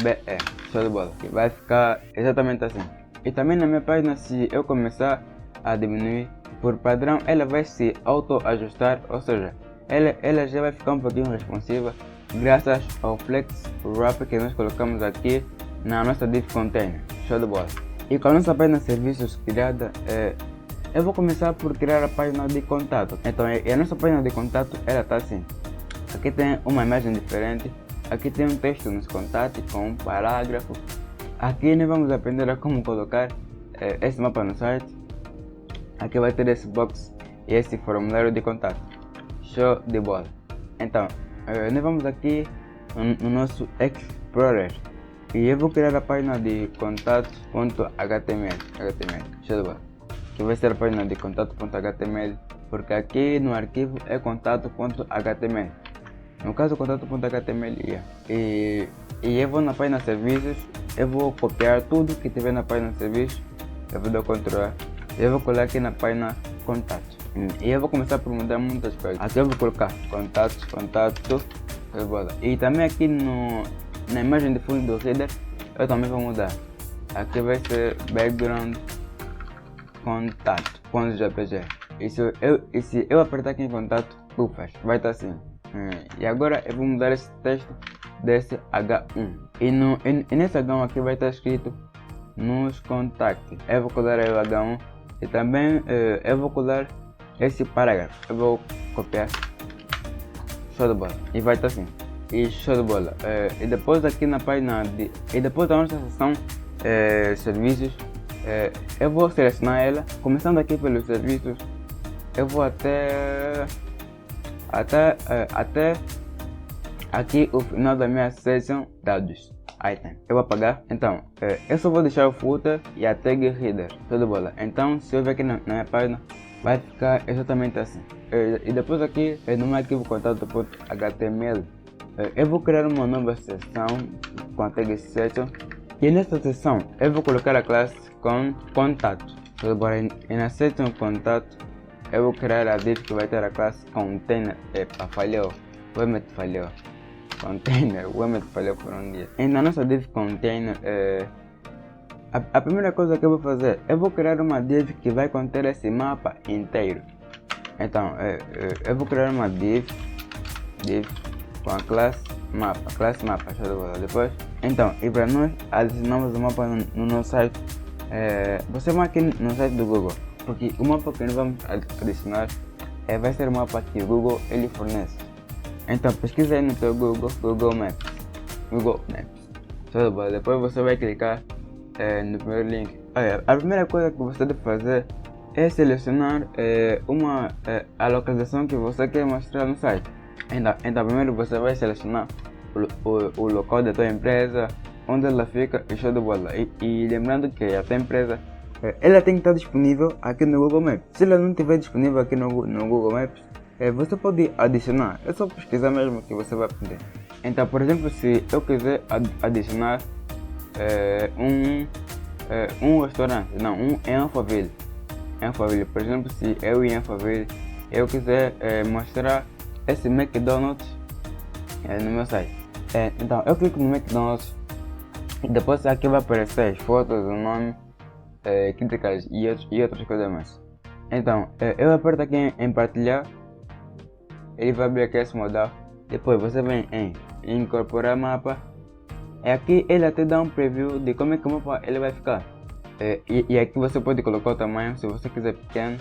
BR. Show de bola, que vai ficar exatamente assim. E também na minha página, se eu começar a diminuir, por padrão ela vai se auto ajustar, ou seja, ela já vai ficar um pouquinho responsiva graças ao flex wrap que nós colocamos aqui na nossa div container. Show de bola. E com a nossa página de serviços criada, eu vou começar por criar a página de contato. Então a nossa página de contato ela está assim. Aqui tem uma imagem diferente, aqui tem um texto nos contatos com um parágrafo. Aqui nós vamos aprender a como colocar esse mapa no site. Aqui vai ter esse box e esse formulário de contato. Show de bola. Então nós vamos aqui no nosso Explorer e eu vou criar a página de contatos.html. Show de bola. Que vai ser a página de contato.html, porque aqui no arquivo é contato.html. No caso, contato.html. E eu vou na página de serviços, eu vou copiar tudo que tiver na página de serviços, eu vou dar Ctrl A, eu vou colar aqui na página contatos. E eu vou começar por mudar muitas coisas. Aqui eu vou colocar contato, e também aqui na imagem de fundo do header, eu também vou mudar. Aqui vai ser background contato.jpg. E se eu apertar aqui em contato, vai estar assim. E agora eu vou mudar esse texto desse H1. E nesse H1 aqui vai estar escrito nos contactos. Eu vou colar aí o H1 e também eu vou colar esse parágrafo. Eu vou copiar. Show de bola. E vai estar assim. E show de bola. E depois aqui na página e depois da nossa seção serviços, eu vou selecionar ela, começando aqui pelos serviços. Eu vou até aqui o final da minha seção dados item. Eu vou apagar. Então eu só vou deixar o footer e a tag header. Show de bola. Então se eu ver aqui na minha página, vai ficar exatamente assim. E depois aqui no meu arquivo contato.html, eu vou criar uma nova seção com a tag section. E nesta seção eu vou colocar a classe com contato. E na seção contato eu vou criar a div que vai ter a classe container. Epa, falhou. O Emmet falhou. Container, o Emmet falhou por um dia. E na nossa div container, a primeira coisa que eu vou fazer, eu vou criar uma div que vai conter esse mapa inteiro. Então eu vou criar uma div com a classe mapa, show de bola. Depois, então, e para nós adicionamos o mapa no nosso site, você vai aqui no site do Google, porque o mapa que nós vamos adicionar vai ser o mapa que o Google ele fornece. Então pesquisa aí no teu Google Maps. Show de bola. Depois você vai clicar no primeiro link. A primeira coisa que você deve fazer é selecionar a localização que você quer mostrar no site. Então primeiro você vai selecionar o local da tua empresa, onde ela fica, e show de bola. E lembrando que a tua empresa ela tem que estar disponível aqui no Google Maps. Se ela não estiver disponível aqui no Google Maps, você pode adicionar. É só pesquisar mesmo que você vai aprender. Então, por exemplo, se eu quiser adicionar um restaurante, não, em Alphaville. Por exemplo, se eu em Alphaville eu quiser mostrar esse McDonald's no meu site. Então eu clico no McDonald's e depois aqui vai aparecer as fotos, o nome, críticas e outras coisas mais. Então, eu aperto aqui em partilhar, ele vai abrir aqui esse modal. Depois você vem em incorporar mapa. E aqui ele até dá um preview de como é que o mapa ele vai ficar. E aqui você pode colocar o tamanho, se você quiser pequeno,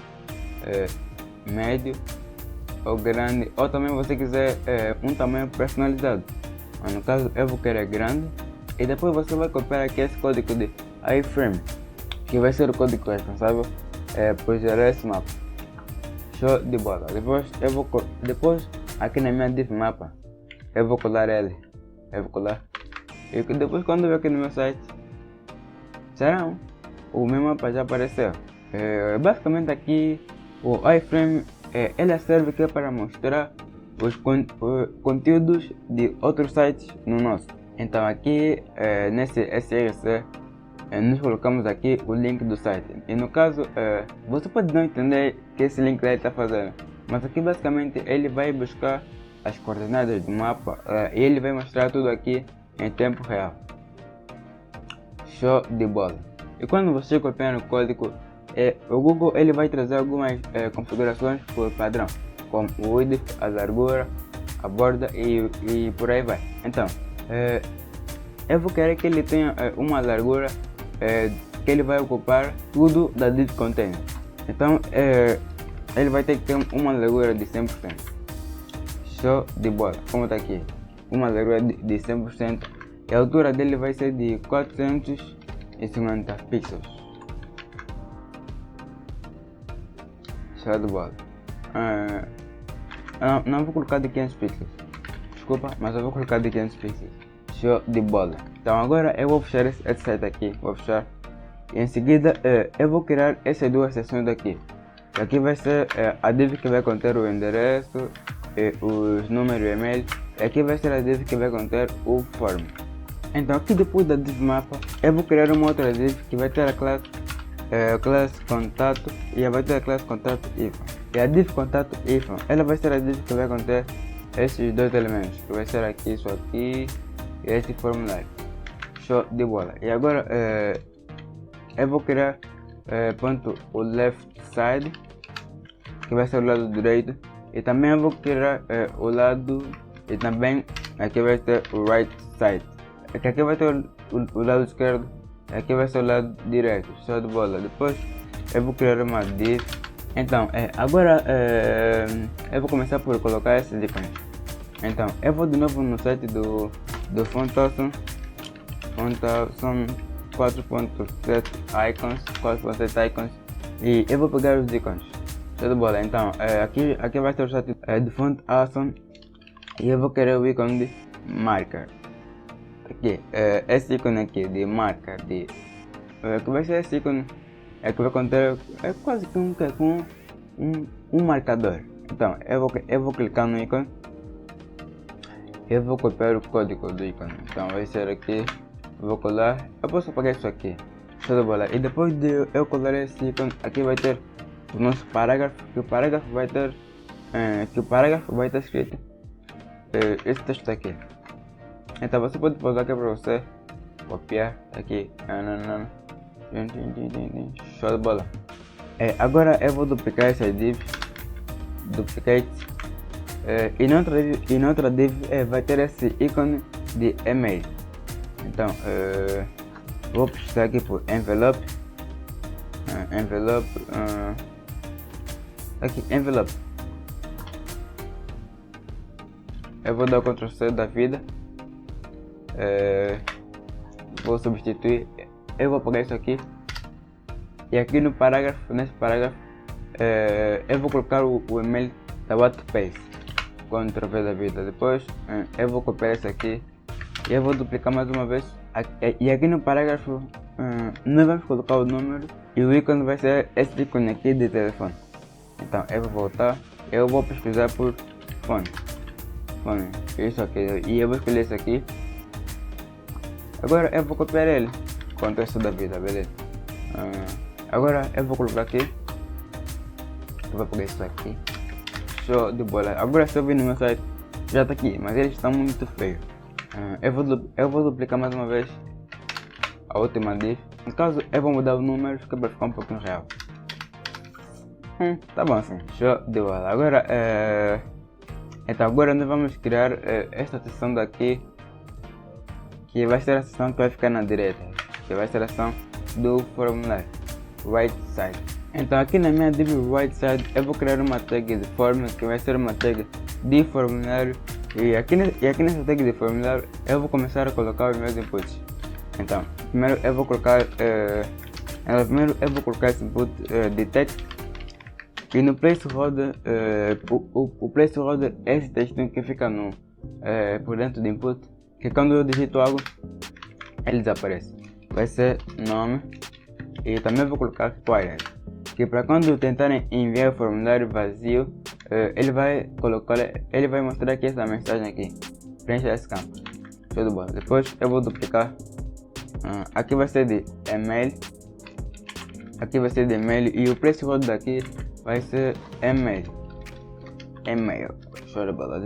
médio ou grande, ou também você quiser um tamanho personalizado. Mas no caso eu vou querer grande. E depois você vai copiar aqui esse código de iframe, que vai ser o código responsável por gerar esse mapa. Show de bola. Depois aqui na minha div mapa eu vou colar ele. Eu vou colar. E depois quando eu ver aqui no meu site, será o meu mapa já apareceu. Basicamente aqui o iframe ele serve aqui para mostrar os conteúdos de outros sites no nosso. Então aqui nesse src nós colocamos aqui o link do site. E no caso você pode não entender que esse link daí está fazendo, mas aqui basicamente ele vai buscar as coordenadas do mapa e ele vai mostrar tudo aqui em tempo real. Show de bola. E quando você copiar o código, o Google ele vai trazer algumas configurações por padrão, como o width, a largura, a borda e por aí vai. Então eu vou querer que ele tenha uma largura que ele vai ocupar tudo da div container. Então ele vai ter que ter uma largura de 100%. Show de bola, como está aqui, uma largura de 100%. E a altura dele vai ser de 450 pixels. Show de bola. Não vou colocar de 500 pixels, desculpa, mas eu vou colocar de 500 pixels. Show de bola. Então agora eu vou fechar esse site aqui, vou fechar. E em seguida eu vou criar essas duas seções aqui. Aqui vai ser a div que vai conter o endereço, os números e e-mail. E aqui vai ser a div que vai conter o form. Então aqui depois da div mapa eu vou criar uma outra div que vai ter a classe contato e vai ter a classe contato iframe. E a div contato iframe ela vai ser a div que vai conter esses dois elementos, que vai ser aqui, isso aqui e esse formulário. Show de bola. E agora eu vou criar ponto o left side, que vai ser o lado direito, e também eu vou criar o lado, e também aqui vai ter o right side. Aqui vai ter o lado esquerdo, aqui vai ser o lado direito. Show de bola. Depois eu vou criar uma div. Então agora eu vou começar por colocar esses ícones. Então eu vou de novo no site do Fontawesome 4.7 icons, 4.7 icons, e eu vou pegar os ícones. Show de bola. Então aqui vai ter o site do Fontawesome e eu vou querer o ícone de marker. Aqui, esse ícone aqui de marker, que vai ser esse ícone que vai conter quase que um marcador. Então eu vou clicar no ícone, eu vou copiar o código do ícone. Então vai ser aqui, vou colar, eu posso apagar isso aqui. Show de bola. E depois de eu colar esse ícone, aqui vai ter o nosso parágrafo, que o parágrafo vai ter escrito esse texto aqui. Então você pode pausar aqui para você copiar aqui. Show de bola. Agora eu vou duplicar essa div, duplicate, e na outra div vai ter esse ícone de e-mail. Então vou precisar aqui por envelope, aqui envelope. Eu vou dar o Ctrl C da vida, vou substituir, eu vou apagar isso aqui, e aqui no parágrafo, nesse parágrafo eu vou colocar o e-mail da Wattpad, Ctrl V da vida. Depois eu vou copiar isso aqui e eu vou duplicar mais uma vez, e aqui no parágrafo nós vamos colocar o número e o ícone vai ser esse ícone aqui de telefone. Então eu vou voltar, eu vou pesquisar por fone, isso aqui, e eu vou escolher isso aqui. Agora eu vou copiar ele com o texto da vida, beleza? Agora eu vou colocar aqui, eu vou pegar isso aqui. Show de bola. Agora se eu vir no meu site, já está aqui, mas ele está muito feio. Eu vou duplicar mais uma vez a última div. No caso eu vou mudar o número, que vai ficar um pouquinho real. Tá bom assim, show de bola. Agora, então agora nós vamos criar esta seção daqui, que vai ser a seção que vai ficar na direita, que vai ser a seção do formulário, right side. Então aqui na minha div right side eu vou criar uma tag de fórmula, que vai ser uma tag de formulário, e aqui nessa tag de formulário eu vou começar a colocar os meus inputs. Então, primeiro eu vou colocar esse input de texto, e no placeholder, o placeholder é esse texto que fica por dentro do input, que quando eu digito algo, ele desaparece. Vai ser nome, e também vou colocar required, que para quando tentarem enviar o formulário vazio, ele vai mostrar aqui essa mensagem aqui, preencha esse campo. Show de bola. Depois eu vou duplicar. Aqui vai ser de email, e o placeholder daqui vai ser email. Show de bola.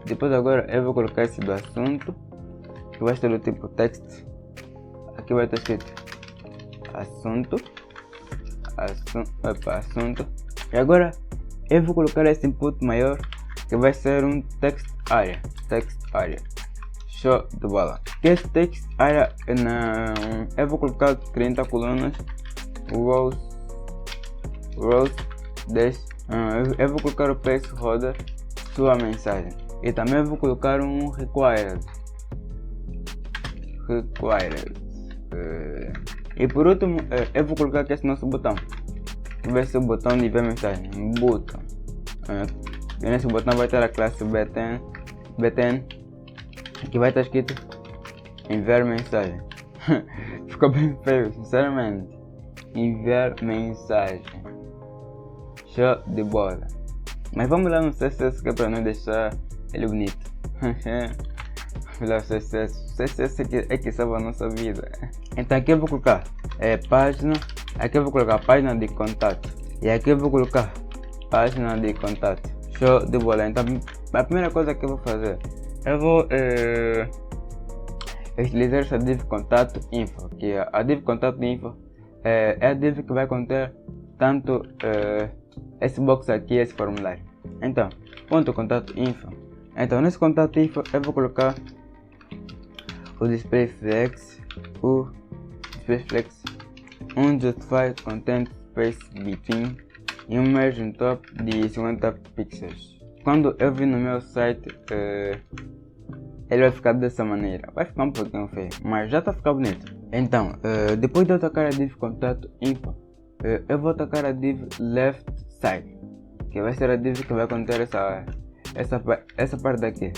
Depois agora eu vou colocar esse do assunto, que vai ser do tipo text. Aqui vai estar escrito assunto. E agora eu vou colocar esse input maior, que vai ser um text area. Show de bola. Que esse text area eu vou colocar 30 colunas, rows 10. Eu vou colocar o placeholder, sua mensagem, e também vou colocar um required. E por último, eu vou colocar aqui esse nosso botão, que vai ser o botão de enviar mensagem, botão. E nesse botão vai ter a classe btn, que vai estar escrito enviar mensagem. Ficou bem feio, sinceramente. Enviar mensagem. Show de bola. Mas vamos lá no CSS, que é para não deixar ele bonito. Vamos lá no CSS é que salva a nossa vida. Então aqui eu vou colocar página. Aqui eu vou colocar página de contato, e aqui eu vou colocar página de contato. Show de bola. Então a primeira coisa que eu vou fazer, eu vou utilizar essa div contato info, que a div contato info é a div que vai conter tanto esse box aqui, esse formulário. Então, ponto contato info. Então nesse contato info eu vou colocar o display flex, um justify content space between, e um margin top de 50 pixels. Quando eu vir no meu site, ele vai ficar dessa maneira. Vai ficar um pouquinho feio, mas já está ficando bonito. Então, depois de eu atacar a div contato info, eu vou atacar a div left side, que vai ser a div que vai conter essa parte daqui.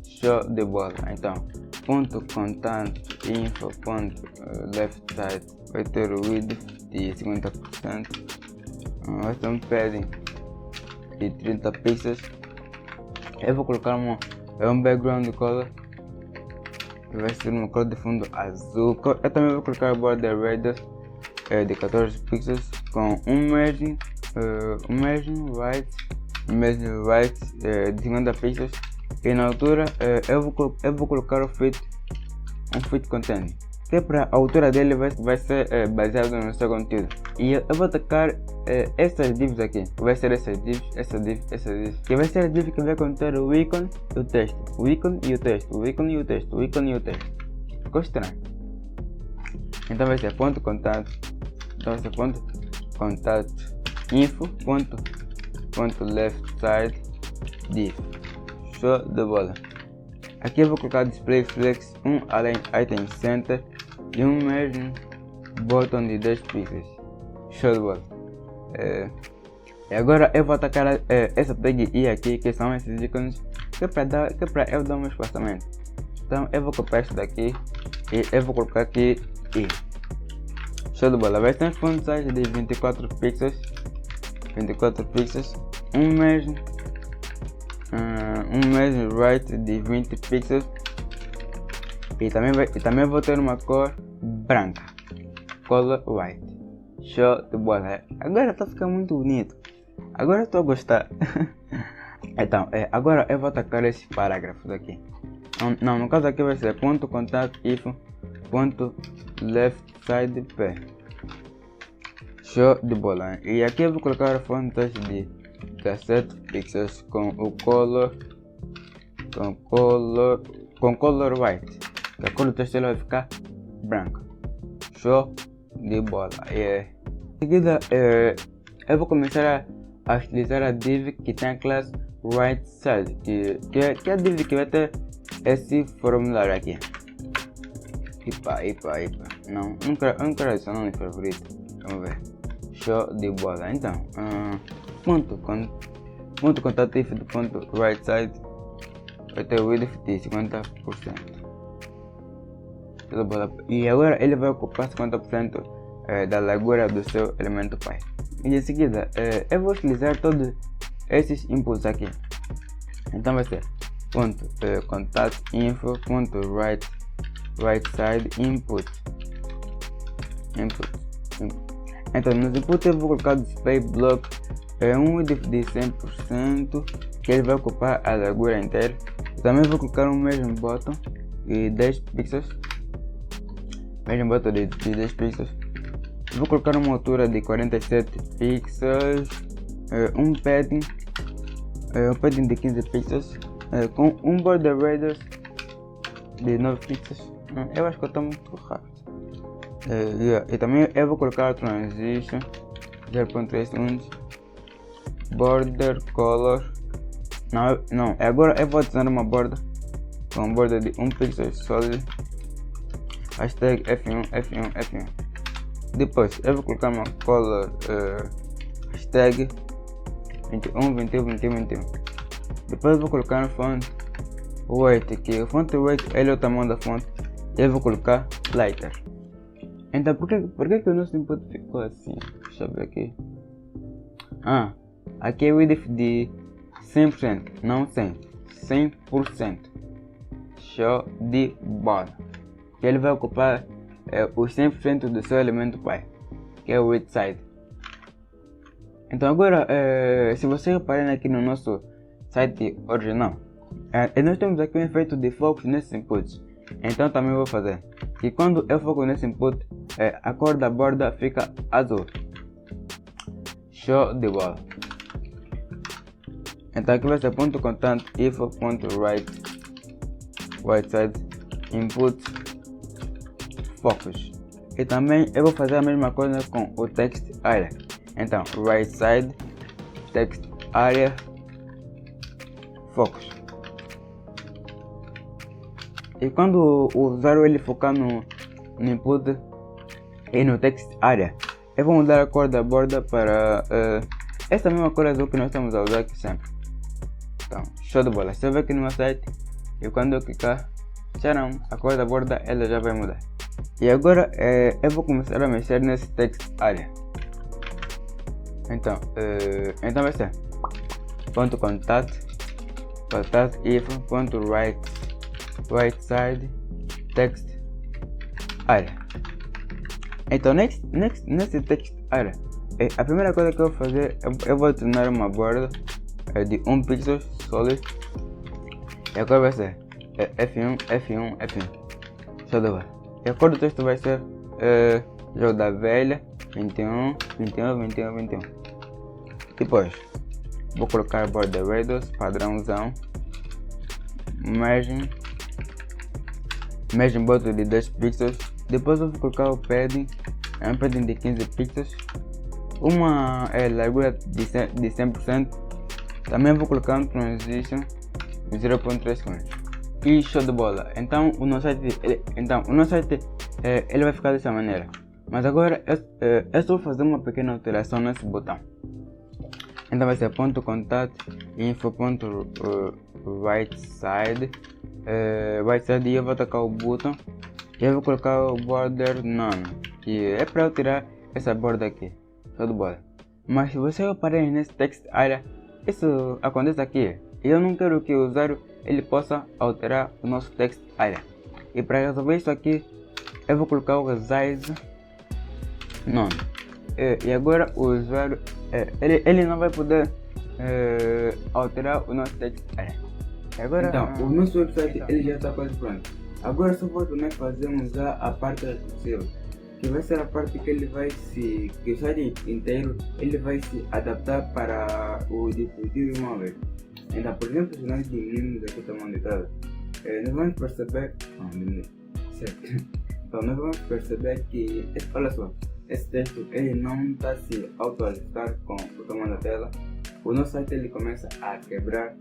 Show de bola. Então, ponto contato info ponto left side vai ter o width de 50%, vai ter um padding de 30 pixels. Eu vou colocar um background color, que vai ser uma cor de fundo azul. Eu também vou colocar border radius de 14 pixels, com um margin right de 50 pixels, e na altura eu vou colocar um fit content, que é para a altura dele vai ser baseado no seu conteúdo. E eu vou atacar essas divs aqui, vai ser essa div, que vai ser a div que vai conter o ícone e o texto, o ícone e o texto. Ficou estranho. Então vai ser ponto contato, info ponto left side div. Show de bola. Aqui eu vou colocar display flex, um align item center e um margin bottom de 10 pixels. Show de bola. E agora eu vou atacar essa tag i aqui, que são esses ícones, que é para eu dar um espaçamento. Então eu vou copiar isso daqui e eu vou colocar aqui i. Show de bola. Vai ter um font size de 24 pixels, um margin right de 20 pixels, e também vou ter uma cor branca, color white. Show de bola. Agora está ficando muito bonito, agora estou a gostar. Então agora eu vou atacar esses parágrafos aqui. Não, no caso aqui vai ser ponto contato info ponto left side p. Show de bola. E aqui eu vou colocar fontes de 17 pixels com o color white. A cor do texto vai ficar branca. Show de bola. Em seguida, eu vou começar a utilizar a div que tem a classe right side, que é a div que vai ter esse formulário aqui. Epa. Não quero adicionar no favorito. Vamos ver. Show de bola. Então, ponto contativo do ponto right side vai ter width de 50%. Show de bola. E agora ele vai ocupar 50% da largura do seu elemento pi. E em seguida, eu vou utilizar todos esses inputs aqui. Então vai ser ponto contact info ponto right side input. Então nos inputs eu vou colocar o display block um width de 100% que ele vai ocupar a largura inteira. Eu também vou colocar um mesmo bottom de 10 pixels. De 10 pixels. Vou colocar uma altura de 47 pixels, um padding de 15 pixels, com um border radius de 9 pixels. Eu acho que eu estou muito rápido. E também eu vou colocar a transition 0.3 border color. Não, agora eu vou adicionar uma borda com um border de 1 pixel solid. Hashtag F1. Depois eu vou colocar uma color hashtag 21. Depois eu vou colocar no font weight, que o font weight ele é o tamanho da fonte. E eu vou colocar lighter. Então por que o nosso input ficou assim? Deixa eu ver aqui. Aqui é o width de 100%, não 100%. Show de bola. Que ele vai ocupar os 100% do seu elemento pi, que é o right side. Então agora, se você reparar aqui no nosso site original, nós temos aqui um efeito de foco nesses inputs. Então também vou fazer que quando eu foco nesse input, a cor da borda fica azul. Show de bola. Então aqui vai ser ponto contact info ponto right side input focus. E também eu vou fazer a mesma coisa com o text area. Então right side text area focus. E quando o usuário ele focar no input e no text area, eu vou mudar a cor da borda para essa mesma cor azul que nós estamos a usar aqui sempre. Então, show de bola. Se eu ver aqui no meu site e quando eu clicar, tcharam, a cor da borda ela já vai mudar. E agora eu vou começar a mexer nesse text area. Então vai ser ponto contact info ponto right side text area. Então nesse text area, a primeira coisa que eu vou fazer, eu vou adicionar uma borda de 1 pixel solid. E agora vai ser F1. Show de bola. E a cor do texto vai ser jogo da velha 21. Depois vou colocar border radius padrãozão, margin bottom de 10 pixels. Depois eu vou colocar o padding, um padding de 15 pixels, uma largura de 100%. Também vou colocar um transition de 0.3 segundos. E show de bola. Então o nosso site ele vai ficar dessa maneira. Mas agora eu só vou fazer uma pequena alteração nesse botão. Então vai ser ponto contact info ponto right side e eu vou atacar o botão e eu vou colocar o border none, que é para eu tirar essa borda aqui. Show de bola. Mas se você reparar nesse text area, isso acontece aqui. Eu não quero que o usuário ele possa alterar o nosso text area. E para resolver isso aqui, eu vou colocar o resize none. E agora o usuário ele não vai poder alterar o nosso text area. Agora, então, o nosso website ele já está quase pronto. Agora só falta nós fazermos a parte possível. que vai ser a parte que ele vai se, que o site inteiro ele vai se adaptar para o dispositivo móvel. Então, por exemplo, se nós diminuirmos aqui o tamanho de tela, nós vamos perceber, certo? Então nós vamos perceber que, olha só, esse texto ele não está se auto-ajustar com o tamanho da tela. O nosso site ele começa a quebrar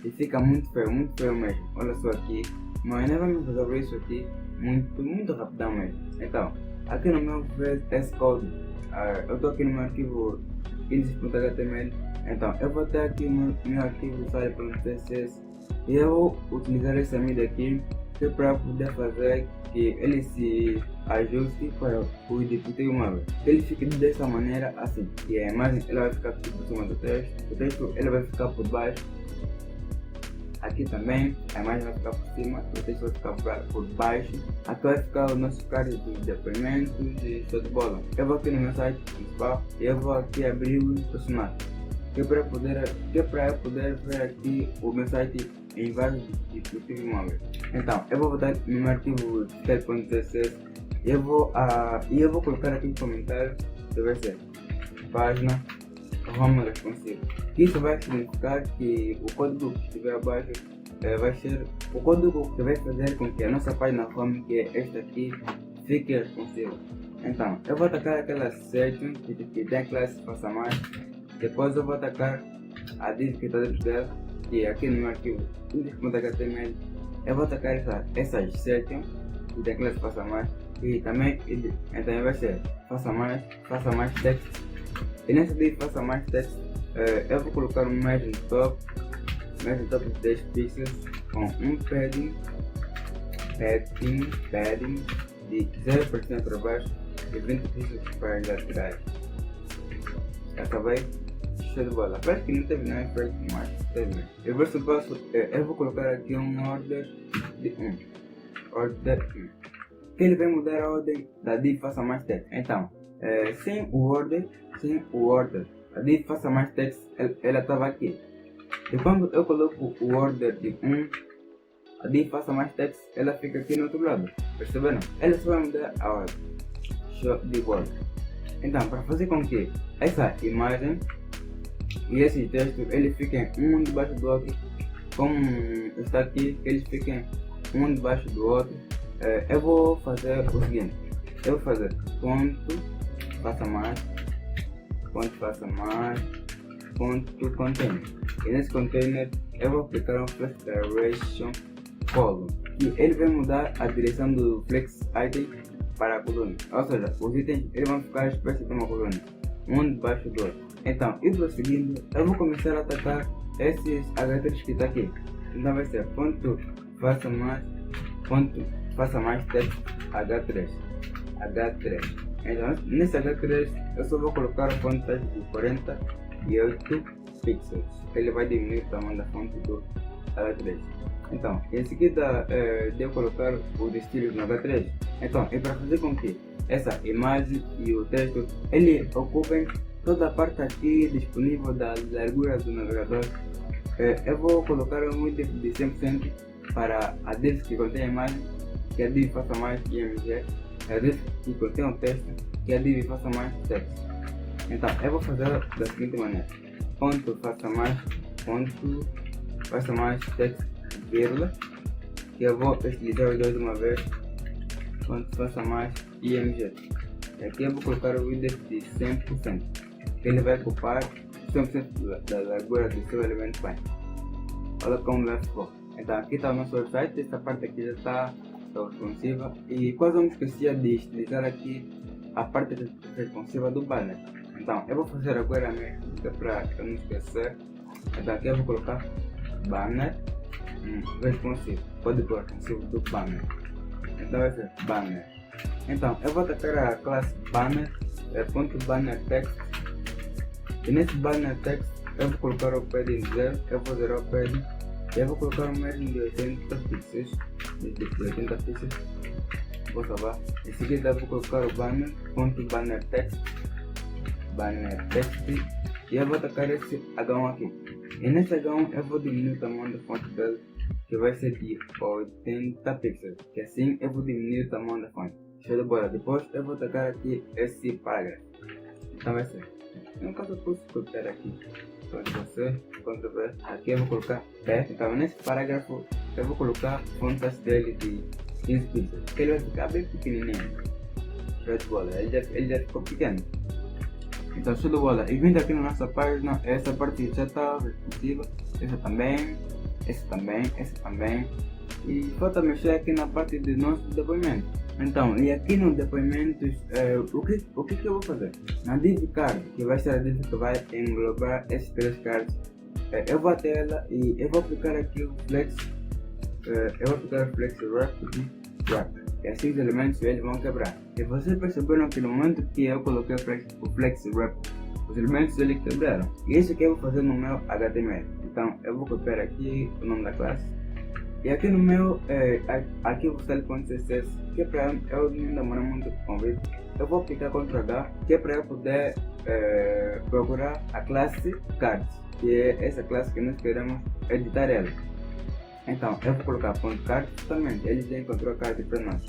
e fica muito feio mesmo. Olha só aqui, mas nós vamos resolver isso aqui muito rapidão mesmo. Então, aqui no meu VS Code, eu estou aqui no meu arquivo index.html. Então, eu vou ter aqui meu arquivo site.css e eu vou utilizar essa mídia aqui que é para poder fazer que ele se ajuste para o dispositivo móvel. Ele fica dessa maneira assim, que a imagem ela vai ficar aqui por cima do texto, o texto ele vai ficar por baixo. Aqui também a imagem vai ficar por cima, o texto vai ficar por baixo. Aqui vai ficar o nosso card de depoimentos e show de bola. Eu vou aqui no meu site principal e eu vou aqui abrir o personagem. Que é para eu poder ver aqui o meu site em vários dispositivos móveis. Então, eu vou botar no meu arquivo tech.css e eu vou colocar aqui um comentário que vai ser página home responsive. Isso vai significar que o código que estiver abaixo vai ser o código que vai fazer com que a nossa página home, que é esta aqui, fique responsiva. Então, eu vou atacar aquela section que tem a classe faça mais. Depois eu vou atacar a div que está dentro dela, que é aqui no meu arquivo index.html. Eu vou atacar essas sections que tem a classe faça mais, e também então vai ser faça mais text. E nessa div faça mais text, eu vou colocar um margin top de 10 pixels com um padding de 0% para baixo e 20 pixels para as laterais. Acabei, show de bola. Parece que não teve nenhum efeito, mas teve. Eu vou colocar aqui um order de 1. Que ele vai mudar a ordem da div faça mais text. Então, sem o order, a div faça mais text, ela estava aqui. E quando eu coloco o order de 1, a div faça mais text, ela fica aqui no outro lado. Perceberam? Ela só vai mudar a ordem. Show de bola. Então, para fazer com que essa imagem e esse texto eles fiquem um debaixo do outro, como está aqui, que eles fiquem um debaixo do outro, eu vou fazer o seguinte: eu vou fazer ponto faça mais, ponto container. E nesse container eu vou aplicar um flex direction column, que ele vai mudar a direção do flex item para a coluna. Ou seja, os itens eles vão ficar espécie de uma coluna, um debaixo do outro. Então, e prosseguindo, eu vou começar a atacar esses H3 que está aqui. Então vai ser ponto faça mais text H3. Então nesse H3 eu só vou colocar fontes de 48 pixels. Ele vai diminuir o tamanho da fonte do H3. Então, em seguida de eu colocar o destino no H3. Então, é para fazer com que essa imagem e o texto ele ocupem toda a parte aqui disponível da largura do navegador. Eu vou colocar um índice de 100% para a div que contém a imagem, que a div faça mais img, a div que contém o texto, que a div faça mais text. Então, eu vou fazer da seguinte maneira: ponto faça mais text, vírgula, que eu vou estilizar os dois de uma vez, ponto faça mais img. E aqui eu vou colocar o índice de 100%, que ele vai ocupar 100% da largura do seu elemento pai. Olha como vai ficar. Então aqui está o nosso website, esta parte aqui já está responsiva, e quase não me esquecia de estilizar aqui a parte responsiva do banner. Então eu vou fazer agora mesmo, para eu não esquecer. Então aqui eu vou colocar banner responsivo, código responsivo do banner. Então vai ser banner. Então eu vou atacar a classe banner, ponto banner text, e nesse banner text eu vou colocar o padding 0, eu vou zerar o padding, e eu vou colocar um margem de 80 pixels, vou salvar. Em seguida eu vou colocar o banner, ponto banner text, e eu vou atacar esse H1 aqui. E nesse H1 eu vou diminuir o tamanho da fonte dele, que vai ser de 80 pixels, que assim eu vou diminuir o tamanho da fonte. Show de bola. Depois eu vou tacar aqui esse parágrafo. Então vai ser. No caso eu posso copiar aqui. Ctrl+C, Ctrl+V. Aqui eu vou colocar P. Então nesse parágrafo eu vou colocar fontes dele de 15 pixels. Porque ele vai ficar bem pequenininho. Show de bola. Ele já ficou pequeno. Então show de bola. E vindo aqui na nossa página, essa parte já está responsiva. Essa também. Essa também. Essa também. E falta mexer aqui na parte de nosso depoimento. Então, e aqui no depoimentos, o que eu vou fazer? Na div card, que vai ser a div que vai englobar esses 3 cards, eu vou até ela e eu vou aplicar aqui o flex, wrap e wrap. E assim os elementos eles vão quebrar. E vocês perceberam que no momento que eu coloquei o flex wrap, os elementos eles quebraram. E isso que eu vou fazer no meu HTML. Então, eu vou copiar aqui o nome da classe. E aqui no meu arquivo style.css, que é para eu não demorar muito com isso, eu vou aplicar Ctrl+H, que é para eu poder procurar a classe cards, que é essa classe que nós queremos editar ela. Então eu vou colocar .card, justamente ele já encontrou a card para nós.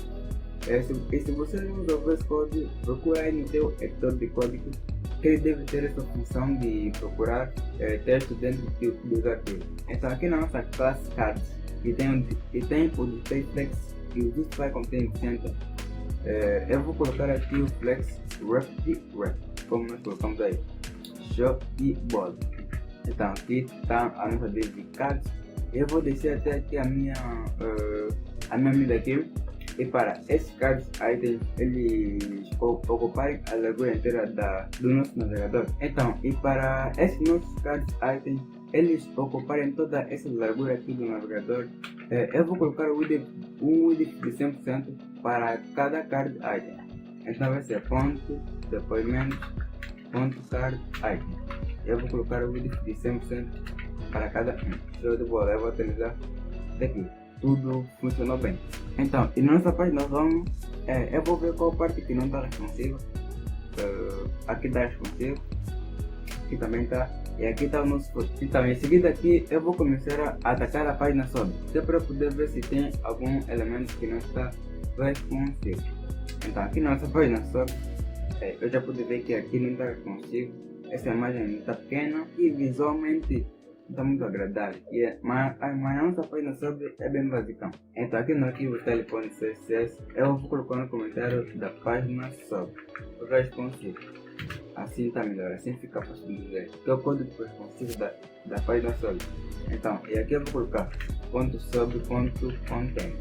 E se você não usou esse código, procura aí no seu editor de código, que ele deve ter essa função de procurar texto dentro dos arquivos. Então aqui na nossa classe cards, e tem o display flex e o display contain center. Eu vou colocar aqui o flex wrap e wrap, como nós colocamos aí. Show de bola. Então aqui está a nossa div cards. Eu vou descer até aqui a minha mídia aqui. E para esses cards items, eles ocuparem a largura inteira do nosso navegador. Então, e para esses nossos cards items, eles ocuparem toda essa largura aqui do navegador, eu vou colocar um width de 100% para cada card item. Então vai ser ponto depoimento ponto card item. Eu vou colocar o width de 100% para cada um. Show de bola. Eu vou atualizar daqui. Tudo funcionou bem. Então, e na nossa página vamos, eu vou ver qual parte que não está responsiva. Aqui está responsivo, aqui também está, e aqui está o nosso post. Então, em seguida aqui eu vou começar a atacar a página sobre, até para poder ver se tem algum elemento que não está responsivo. Então, aqui na nossa página sobre, eu já pude ver que aqui não está responsivo. Essa imagem está pequena e visualmente está muito agradável, mas a nossa página sobre é bem basicão. Então aqui no arquivo style.css eu vou colocar no comentário da página sobre responsivo. Assim está melhor, assim fica fácil de dizer, que é o código responsivo da página sobre. Então, e aqui eu vou colocar .sobre.container.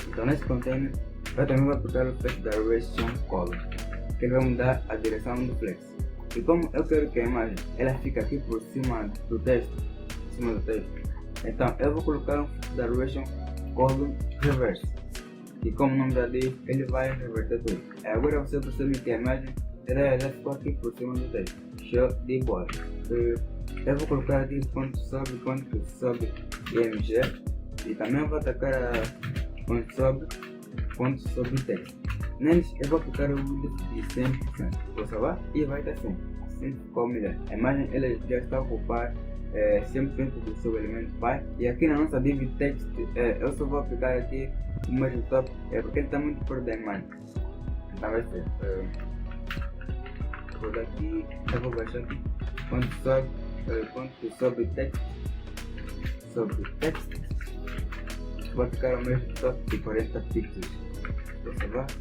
Então nesse container eu também vou aplicar o flex direction column, que ele vai mudar a direção do flex. E como eu quero que a imagem ela fique aqui por cima do texto, então eu vou colocar um direction column reverse, e como o nome já diz, ele vai reverter tudo. Agora você percebe que a imagem ela já ficou aqui por cima do texto. Show de bola. Eu vou colocar aqui .sobre.img e também vou atacar a .sobre texto. Neles eu vou aplicar o width de 100%. Vou salvar e vai estar assim. Assim ficou melhor. A imagem ela já está a ocupar 100% do seu elemento pai. E aqui na nossa div text eu só vou aplicar aqui o mesmo top, porque ele está muito perto da imagem. Então vai ser. Vou daqui, eu vou baixar aqui. Sobre text. Vou aplicar o mesmo top de 40 pixels.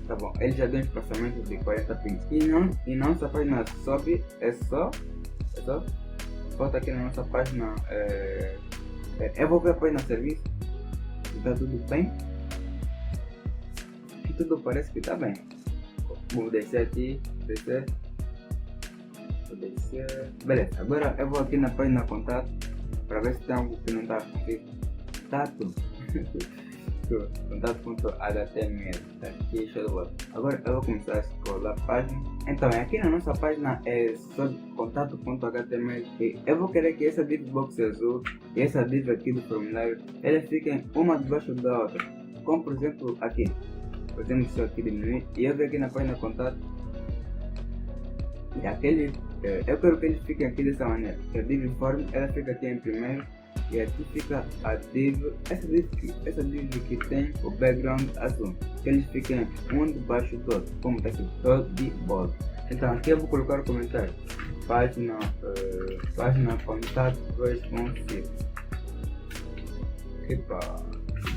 Tá bom, ele já deu um espaçamento de 40 pixels. E na nossa página sobre é só volta aqui na nossa página. Eu vou ver a página serviço. Está tudo bem? E tudo parece que está bem. Vou descer aqui, beleza. Agora eu vou aqui na página contato para ver se tem algo que não está aqui. Tá tudo. Contato.html, tá aqui, show de bola. Agora eu vou começar a scrollar a página. Então aqui na nossa página é só contato.html e eu vou querer que essa div box azul e essa div aqui do formulário elas fiquem uma debaixo da outra, como por exemplo aqui. Fazemos isso aqui diminuir e eu venho aqui na página contato e aquele eu quero que eles fiquem aqui dessa maneira. A div form ela fica aqui em primeiro E aqui fica a div, essa div que tem o background azul, que eles ficam um debaixo do outro, como está aqui, todo de bola. Então aqui eu vou colocar o comentário, página contato responsive. Epa,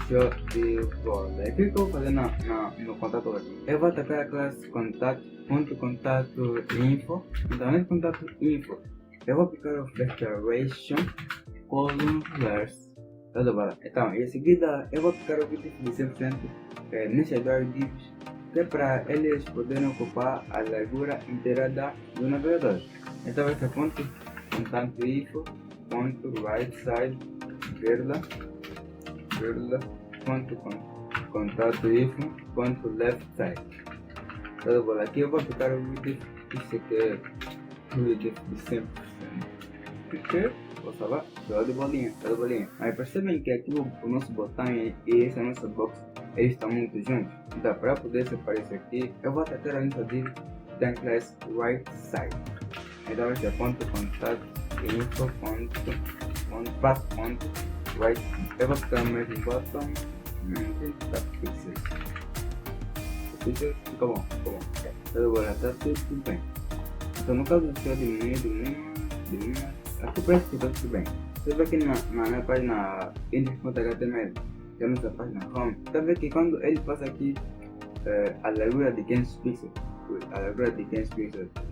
show de bola. O que eu vou fazer no contato hoje? Eu vou atacar a classe contato.contato.info. Então nesse contato info eu vou aplicar o declaration column verse. Então em seguida eu vou aplicar o div de 100% nesses dois divs, que é para eles poderem ocupar a largura inteira do navegador. Então vai ser ponto contato info ponto right side ponto contato info ponto left side. Aqui eu vou aplicar o div de 100%. Vou salvar, show de bolinha. Mas percebem que aqui o nosso botão e essa nossa box, eles estão muito juntos. Então para poder separar isso aqui, eu vou atacar a nossa div da classe right side. Então vai ser ponto contato info ponto right. Eu vou aplicar o mesmo botão. Pixels, fica bom. Tá tudo bem. Então no caso do diminuir, aqui parece que está tudo bem. Você vê aqui na minha página index.html, que é a nossa página home, você vê que quando ele passa aqui a largura de 500 pixels,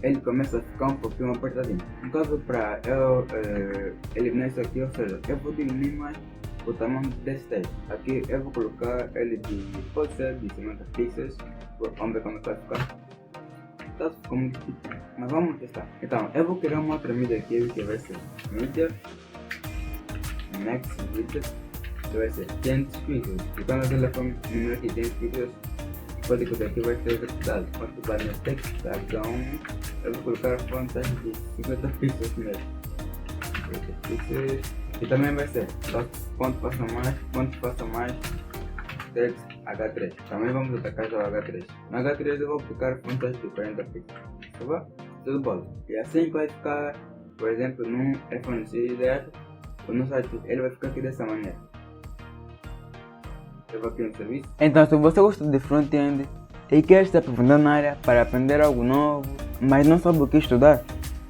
ele começa a ficar um pouquinho apertadinho. No caso, para eu eliminar isso aqui, ou seja, eu vou diminuir mais o tamanho desse texto. Aqui eu vou colocar ele pode ser de 50 pixels, vamos ver como vai ficar. Tá ficou muito pequeno, mas vamos testar. Então eu vou criar uma outra mídia aqui que vai ser mídia next widget, que vai ser 500 pixels. E quando o telefone diminuir aqui 500 pixels, o código daqui vai ser executado. Quanto vai no text, então eu vou colocar fontes de 50 pixels mesmo. 50 pixels. E também vai ser quanto passa mais text H3. Também vamos atacar já o H3. No H3 eu vou aplicar fontes de 40 pixels. Tá bom? Tudo bom. E assim vai ficar, por exemplo, num iPhone XS, no site ele vai ficar aqui dessa maneira. Eu vou aqui no serviço. Então, se você gosta de front-end e quer estar aprofundando na área para aprender algo novo, mas não sabe o que estudar,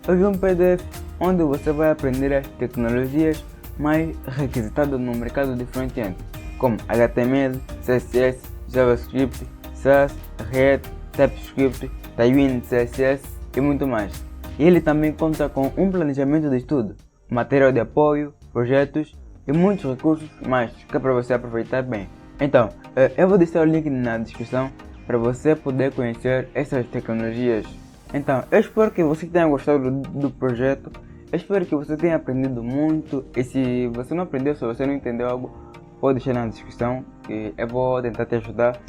eu vi um PDF onde você vai aprender as tecnologias mais requisitadas no mercado de front-end, como HTML, CSS, JavaScript, Sass, React, TypeScript, Tailwind, CSS e muito mais. E ele também conta com um planejamento de estudo, material de apoio, projetos e muitos recursos mais que é para você aproveitar bem. Então, eu vou deixar o link na descrição para você poder conhecer essas tecnologias. Então, eu espero que você tenha gostado do projeto, eu espero que você tenha aprendido muito, e se você não aprendeu, se você não entendeu algo, pode deixar na descrição que eu vou tentar te ajudar.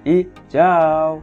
E tchau!